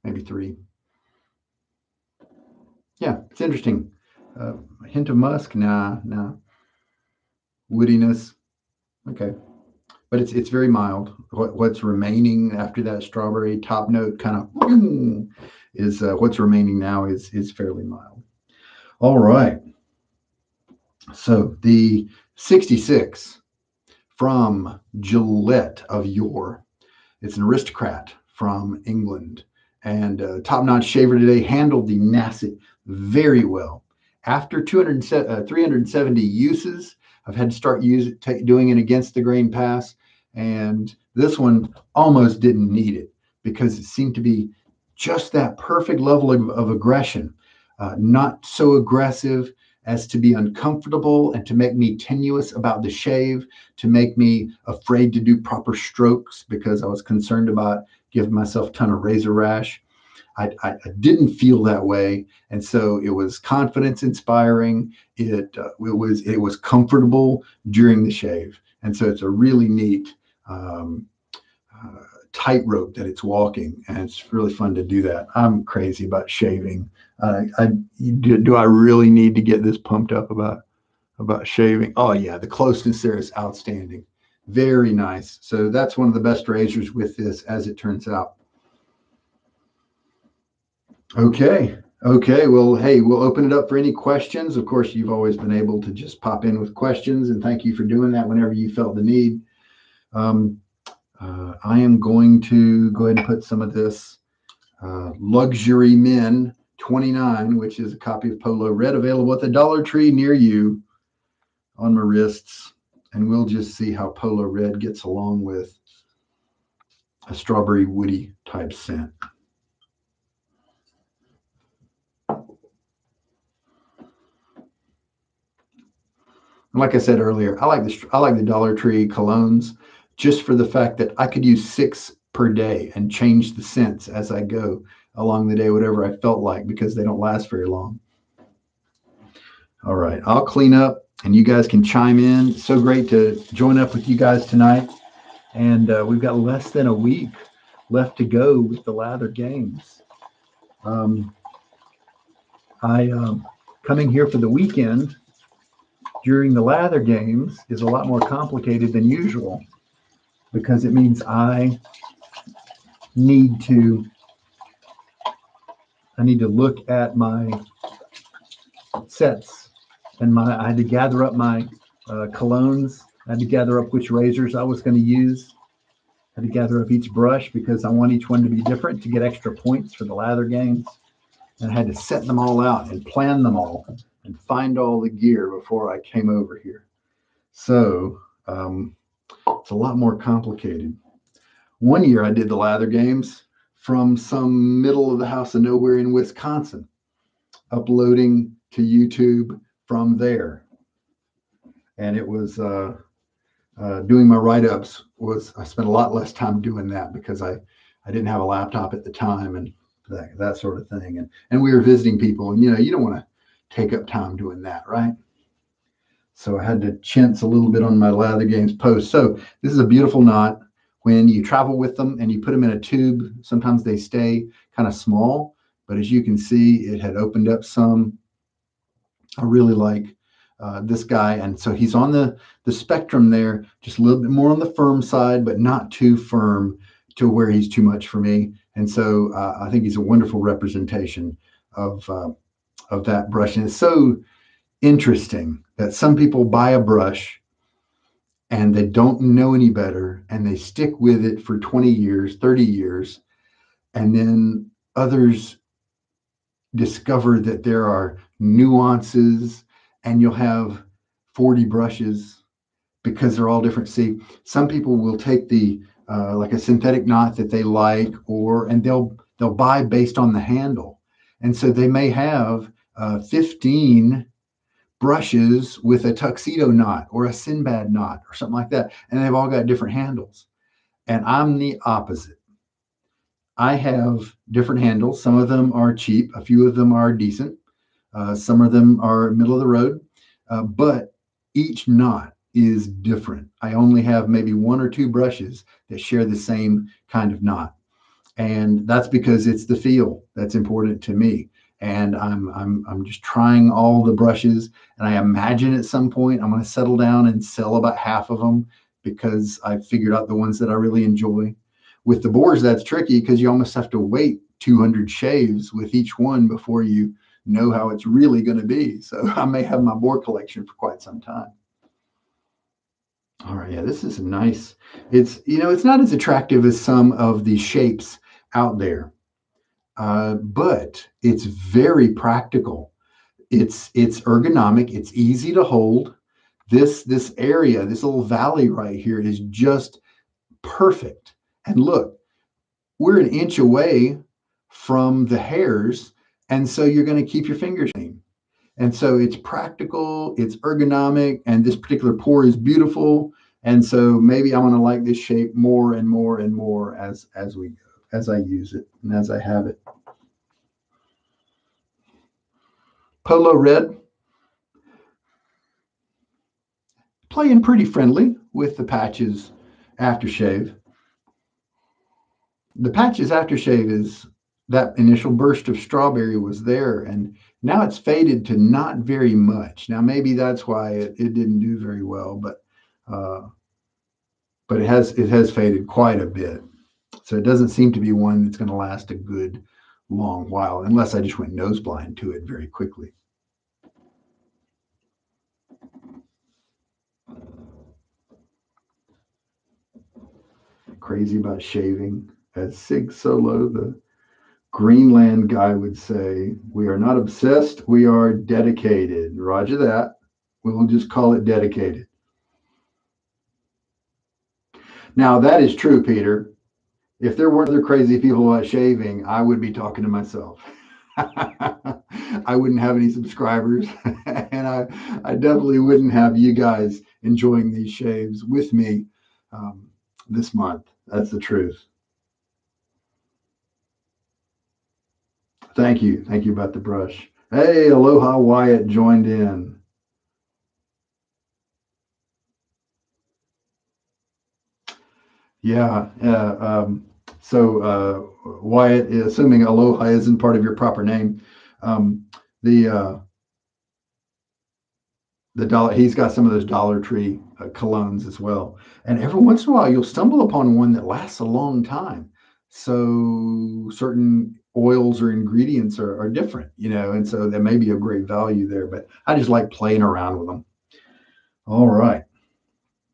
maybe 3. Yeah, it's interesting. A hint of musk, nah. Woodiness, okay, but it's very mild. What's remaining after that strawberry top note kind of is what's remaining now is fairly mild. All right. So the 66 from Gillette of yore. It's an aristocrat from England. And top-notch shaver today handled the nasty very well. After 370 uses, I've had to start doing an against the grain pass. And this one almost didn't need it because it seemed to be just that perfect level of aggression. Not so aggressive as to be uncomfortable and to make me tenuous about the shave, to make me afraid to do proper strokes because I was concerned about giving myself a ton of razor rash. I didn't feel that way, and so it was confidence inspiring. It was comfortable during the shave, and so it's a really neat tightrope that it's walking, and it's really fun to do that. I'm crazy about shaving. Do I really need to get this pumped up about shaving? Oh yeah, the closeness there is outstanding. Very nice. So that's one of the best razors with this, as it turns out. Okay. Okay. Well, hey, we'll open it up for any questions. Of course, you've always been able to just pop in with questions, and thank you for doing that whenever you felt the need. Um, I am going to go ahead and put some of this Luxury Men 29, which is a copy of Polo Red, available at the Dollar Tree near you, on my wrists. And we'll just see how Polo Red gets along with a strawberry woody type scent. Like I said earlier, I like the Dollar Tree colognes just for the fact that I could use 6 per day and change the scents as I go along the day, whatever I felt like, because they don't last very long. All right, I'll clean up and you guys can chime in. So great to join up with you guys tonight. And we've got less than a week left to go with the Lather games. I coming here for the weekend during the Lather games is a lot more complicated than usual, because it means I need to look at my sets, and I had to gather up my colognes. I had to gather up which razors I was going to use. I had to gather up each brush because I want each one to be different to get extra points for the Lather games. And I had to set them all out and plan them all and find all the gear before I came over here. So it's a lot more complicated. One year I did the Lather games from some middle of the house of nowhere in Wisconsin, uploading to YouTube from there. And it was doing my write-ups I spent a lot less time doing that because I didn't have a laptop at the time and that sort of thing. And we were visiting people, and you don't want to take up time doing that, right? So I had to chintz a little bit on my Lather games post. So this is a beautiful knot. When you travel with them and you put them in a tube, sometimes they stay kind of small, but as you can see, it had opened up some. I really like this guy. And so he's on the spectrum there, just a little bit more on the firm side, but not too firm to where he's too much for me. And so I think he's a wonderful representation of that brush. And it's so interesting that some people buy a brush and they don't know any better and they stick with it for 20 years, 30 years. And then others discover that there are nuances, and you'll have 40 brushes because they're all different. See, some people will take the like a synthetic knot that they like, and they'll buy based on the handle. And so they may have 15 brushes with a tuxedo knot or a Sinbad knot or something like that. And they've all got different handles. And I'm the opposite. I have different handles. Some of them are cheap. A few of them are decent. Some of them are middle of the road. But each knot is different. I only have maybe 1 or 2 brushes that share the same kind of knot. And that's because it's the feel that's important to me. And I'm just trying all the brushes, and I imagine at some point I'm going to settle down and sell about half of them because I've figured out the ones that I really enjoy. With the bores, that's tricky because you almost have to wait 200 shaves with each one before you know how it's really going to be. So I may have my bore collection for quite some time. All right, yeah, this is nice. It's not as attractive as some of the shapes out there. But it's very practical. It's ergonomic. It's easy to hold. This area, this little valley right here, is just perfect. And look, we're an inch away from the hairs, and so you're going to keep your fingers clean. And so it's practical, it's ergonomic, and this particular pour is beautiful. And so maybe I'm going to like this shape more and more and more as we go, as I use it and as I have it. Polo Red, playing pretty friendly with the Patches aftershave. The Patches aftershave is that initial burst of strawberry was there, and now it's faded to not very much. Now maybe that's why it didn't do very well, but but it has faded quite a bit. So it doesn't seem to be one that's going to last a good long while, unless I just went nose blind to it very quickly. Crazy about shaving. As Sig Solo, the Greenland guy, would say, we are not obsessed, we are dedicated. Roger that. We'll just call it dedicated. Now, that is true, Peter. If there weren't other crazy people about shaving, I would be talking to myself. I wouldn't have any subscribers, and I definitely wouldn't have you guys enjoying these shaves with me this month. That's the truth. Thank you. Thank you about the brush. Hey, Aloha Wyatt joined in. Yeah. Wyatt, assuming Aloha isn't part of your proper name, um, the the dollar he's got some of those Dollar Tree colognes as well. And every once in a while, you'll stumble upon one that lasts a long time. So certain oils or ingredients are different, and so there may be a great value there. But I just like playing around with them. All right.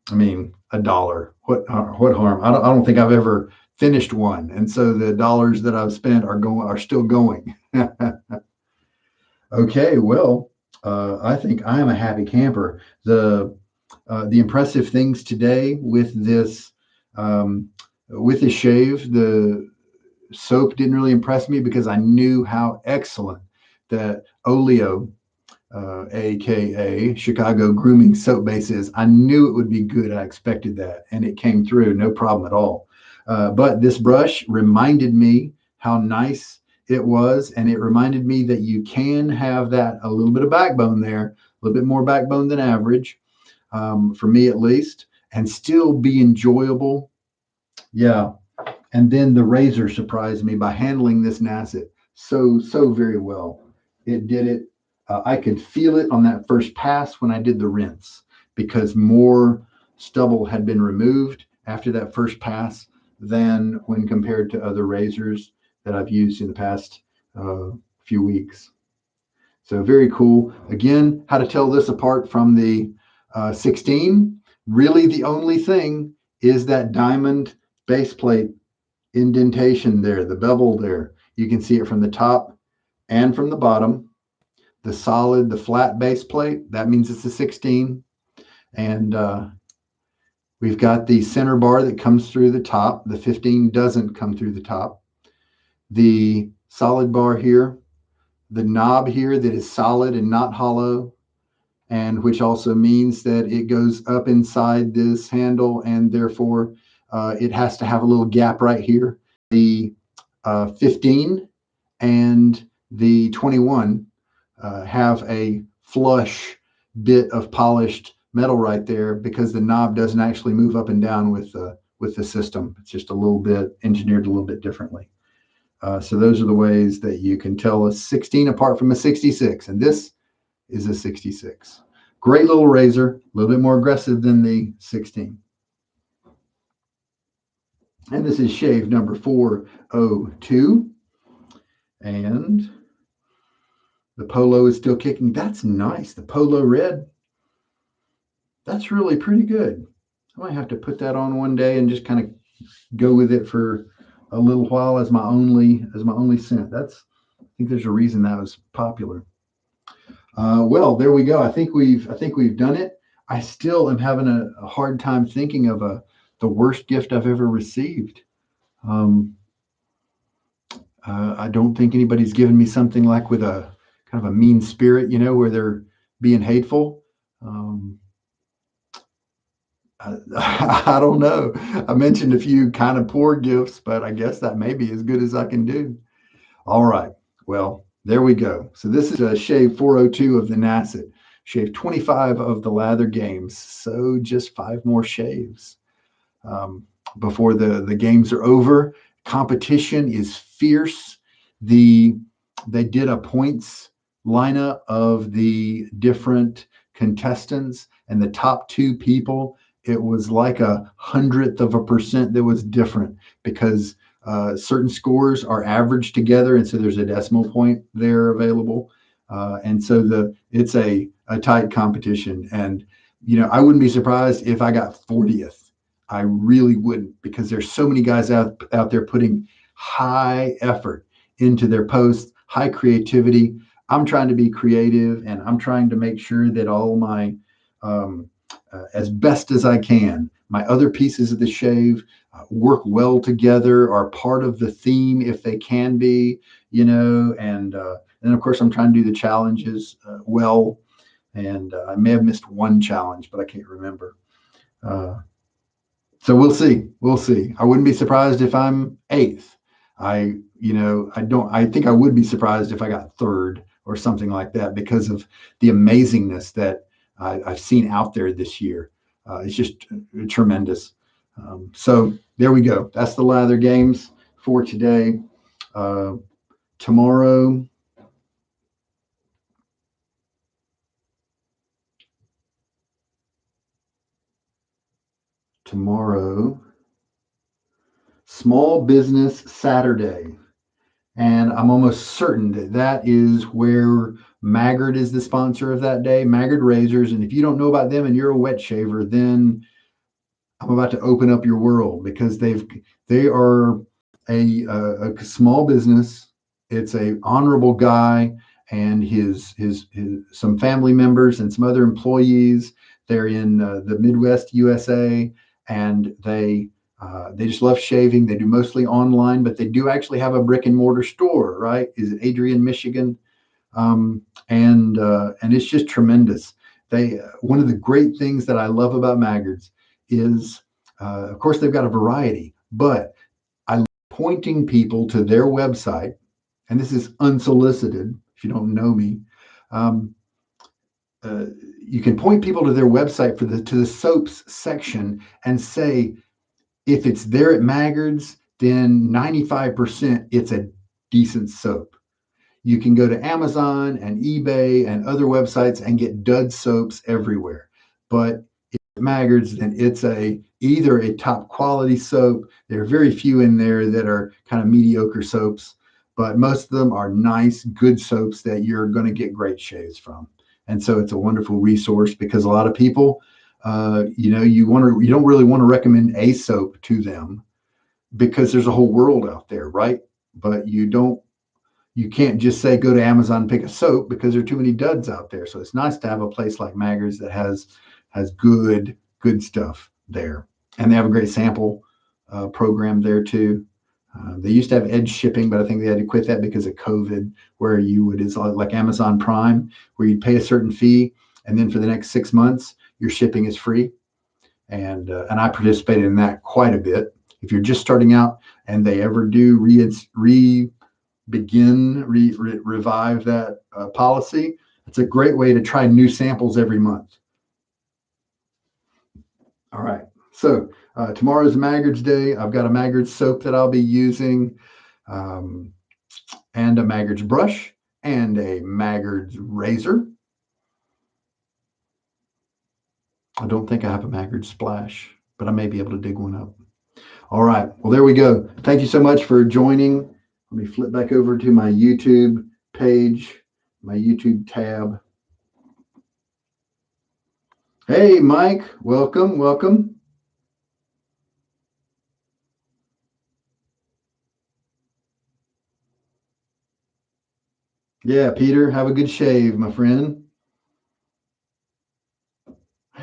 I mean, a dollar. What harm? I don't think I've ever finished one, and so the dollars that I've spent are still going. Okay, well, I think I am a happy camper. The impressive things today with this shave, the soap didn't really impress me because I knew how excellent that Oleo, aka Chicago Grooming soap base is. I knew it would be good. I expected that, and it came through, no problem at all. But this brush reminded me how nice it was, and it reminded me that you can have that a little bit of backbone there, a little bit more backbone than average, for me at least, and still be enjoyable. Yeah. And then the razor surprised me by handling this Nasset so very well. It did it. I could feel it on that first pass when I did the rinse because more stubble had been removed after that first pass than when compared to other razors that I've used in the past few weeks. So very cool. Again, how to tell this apart from the 16? Really, the only thing is that diamond base plate indentation there, the bevel there. You can see it from the top and from the bottom. The flat base plate, that means it's a 16. And we've got the center bar that comes through the top. The 15 doesn't come through the top. The solid bar here, the knob here that is solid and not hollow, and which also means that it goes up inside this handle, and therefore it has to have a little gap right here. The 15 and the 21 have a flush bit of polished metal right there because the knob doesn't actually move up and down with the system. It's just a little bit engineered a little bit differently. So those are the ways that you can tell a 16 apart from a 66, and this is a 66. Great little razor, a little bit more aggressive than the 16. And this is shave number 402. And the Polo is still kicking. That's nice. The Polo Red, that's really pretty good. I might have to put that on one day and just kind of go with it for a little while as my only scent. I think there's a reason that was popular. Well, there we go. I think we've done it. I still am having a hard time thinking of the worst gift I've ever received. Um, I don't think anybody's given me something like with a kind of a mean spirit, where they're being hateful. I, I don't know. I mentioned a few kind of poor gifts, but I guess that may be as good as I can do. All right. Well, there we go. So this is a shave 402 of the Nasset, shave 25 of the Lather games. So just 5 more shaves before the games are over. Competition is fierce. They did a points lineup of the different contestants, and the top 2 people it was like 1/100% that was different because certain scores are averaged together, and so there's a decimal point there available, and so it's a tight competition. And I wouldn't be surprised if I got 40th. I really wouldn't, because there's so many guys out there putting high effort into their posts, high creativity. I'm trying to be creative, and I'm trying to make sure that all my as best as I can. My other pieces of the shave work well together, are part of the theme if they can be, and of course I'm trying to do the challenges well. And I may have missed one challenge, but I can't remember. Uh, so we'll see. We'll see. I wouldn't be surprised if I'm eighth. I don't. I think I would be surprised if I got third or something like that because of the amazingness that I've seen out there this year. It's just tremendous. So there we go. That's the Lather games for today. Uh, tomorrow, tomorrow, Small Business Saturday. And I'm almost certain that that is where Maggard is the sponsor of that day, Maggard Razors. And if you don't know about them and you're a wet shaver, then I'm about to open up your world, because they are a small business. It's a honorable guy and his some family members and some other employees. They're in the Midwest USA, and they just love shaving. They do mostly online, but they do actually have a brick and mortar store. Right? Is it Adrian, Michigan? And it's just tremendous. They One of the great things that I love about Maggards is, of course, they've got a variety, but I love pointing people to their website, and this is unsolicited. If you don't know me, um, you can point people to their website to the soaps section and say, if it's there at Maggards, then 95% it's a decent soap. You can go to Amazon and eBay and other websites and get dud soaps everywhere. But if it's Maggards, then it's either a top quality soap. There are very few in there that are kind of mediocre soaps, but most of them are nice, good soaps that you're going to get great shaves from. And so it's a wonderful resource, because a lot of people, you don't really want to recommend a soap to them, because there's a whole world out there, right? But you can't just say go to Amazon and pick a soap, because there are too many duds out there. So it's nice to have a place like Maggard's that has good stuff there, and they have a great sample program there too. They used to have edge shipping, but I think they had to quit that because of COVID, where it's like Amazon Prime, where you'd pay a certain fee, and then for the next 6 months your shipping is free. And I participated in that quite a bit. If you're just starting out and they ever do revive that policy, it's a great way to try new samples every month. All right. So tomorrow's Maggard's Day. I've got a Maggard's soap that I'll be using, um, and a Maggard's brush, and a Maggard's razor. I don't think I have a Maggard's splash, but I may be able to dig one up. All right. Well, there we go. Thank you so much for joining. Let me flip back over to my YouTube page, my YouTube tab. Hey, Mike, welcome, welcome. Yeah, Peter, have a good shave, my friend.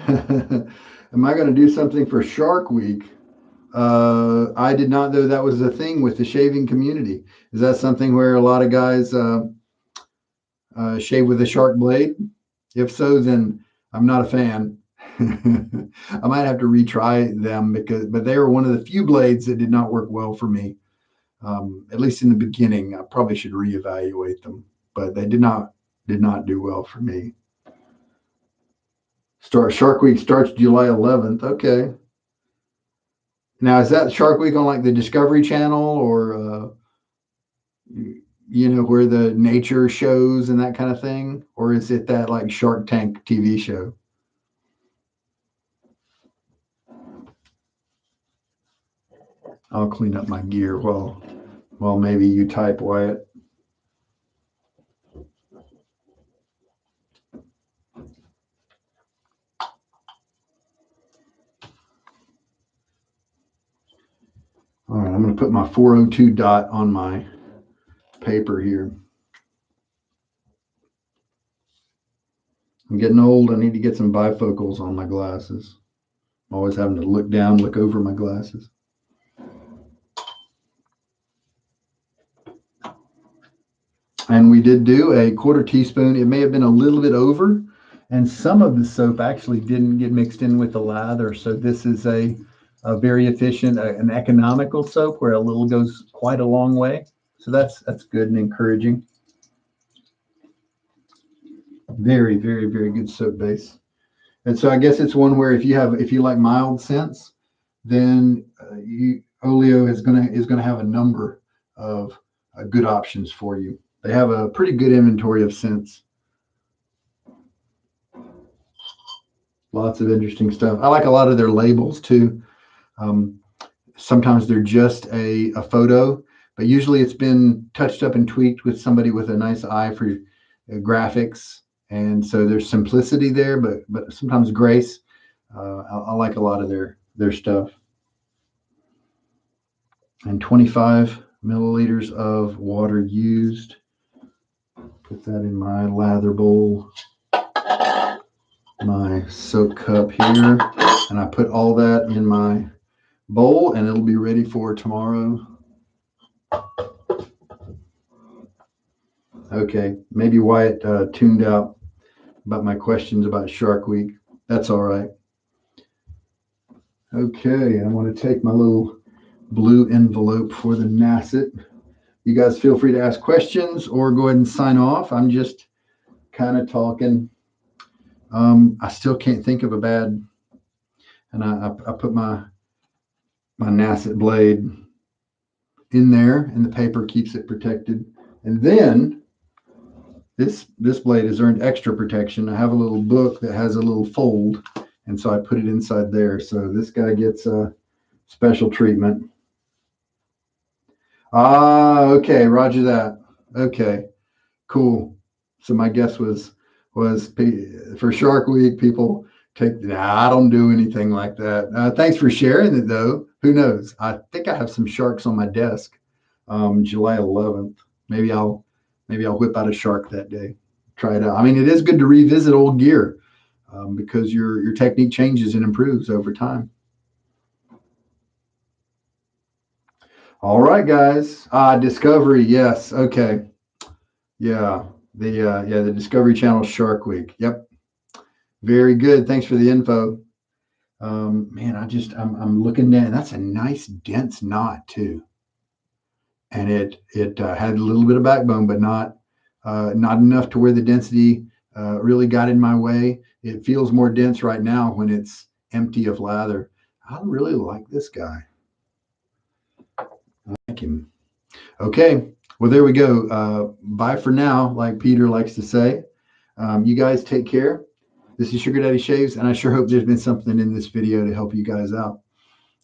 Am I going to do something for Shark Week? I did not know that was a thing with the shaving community. Is that something where a lot of guys shave with a shark blade? If so, then I'm not a fan. I might have to retry them, but they were one of the few blades that did not work well for me. At least in the beginning. I probably should reevaluate them, but they did not do well for me. Shark Week starts July 11th. Okay. Now, is that Shark Week on like the Discovery Channel, or where the nature shows and that kind of thing, or is it that like Shark Tank TV show? I'll clean up my gear while maybe you type, Wyatt. All right, I'm going to put my 402 dot on my paper here. I'm getting old. I need to get some bifocals on my glasses. I'm always having to look down, look over my glasses. And we did do a 1/4 teaspoon. It may have been a little bit over, and some of the soap actually didn't get mixed in with the lather. So this is a very efficient, an economical soap where a little goes quite a long way. So that's good and encouraging. Very, very, very good soap base. And so I guess it's one where if you like mild scents, then Oleo is gonna have a number of good options for you. They have a pretty good inventory of scents. Lots of interesting stuff. I like a lot of their labels too. Sometimes they're just a photo, but usually it's been touched up and tweaked with somebody with a nice eye for graphics. And so there's simplicity there, but sometimes grace. I like a lot of their stuff. And 25 milliliters of water used. Put that in my lather bowl. My soap cup here, and I put all that in my bowl, and it'll be ready for tomorrow. Okay, maybe Wyatt tuned out about my questions about Shark Week. That's all right. Okay, I want to take my little blue envelope for the Nasset. You guys feel free to ask questions or go ahead and sign off. I'm just kind of talking. I still can't think of a bad, and I put my Nasset blade in there, and the paper keeps it protected. And then this blade has earned extra protection. I have a little book that has a little fold, and so I put it inside there. So this guy gets a special treatment. Okay, roger that. Okay, cool. So my guess was for Shark Week, people I don't do anything like that. Thanks for sharing it though. Who knows? I think I have some sharks on my desk. July 11th. Maybe I'll whip out a shark that day. Try it out. I mean, it is good to revisit old gear because your technique changes and improves over time. All right, guys. Discovery. Yes. Okay. Yeah. The Discovery Channel Shark Week. Yep. Very good. Thanks for the info. Man, I'm looking at, that's a nice dense knot too. And it had a little bit of backbone, but not enough to where the density really got in my way. It feels more dense right now when it's empty of lather. I really like this guy. I like him. Okay, well, there we go. Bye for now, like Peter likes to say. You guys take care. This is Sugar Daddy Shaves, and I sure hope there's been something in this video to help you guys out.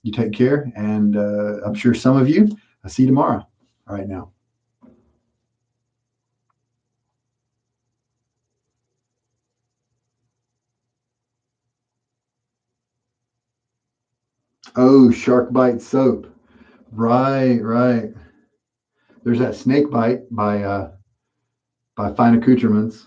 You take care, and I'm sure some of you, I'll see you tomorrow. All right, now. Oh, Shark Bite soap. Right. There's that Snake Bite by Fine Accoutrements.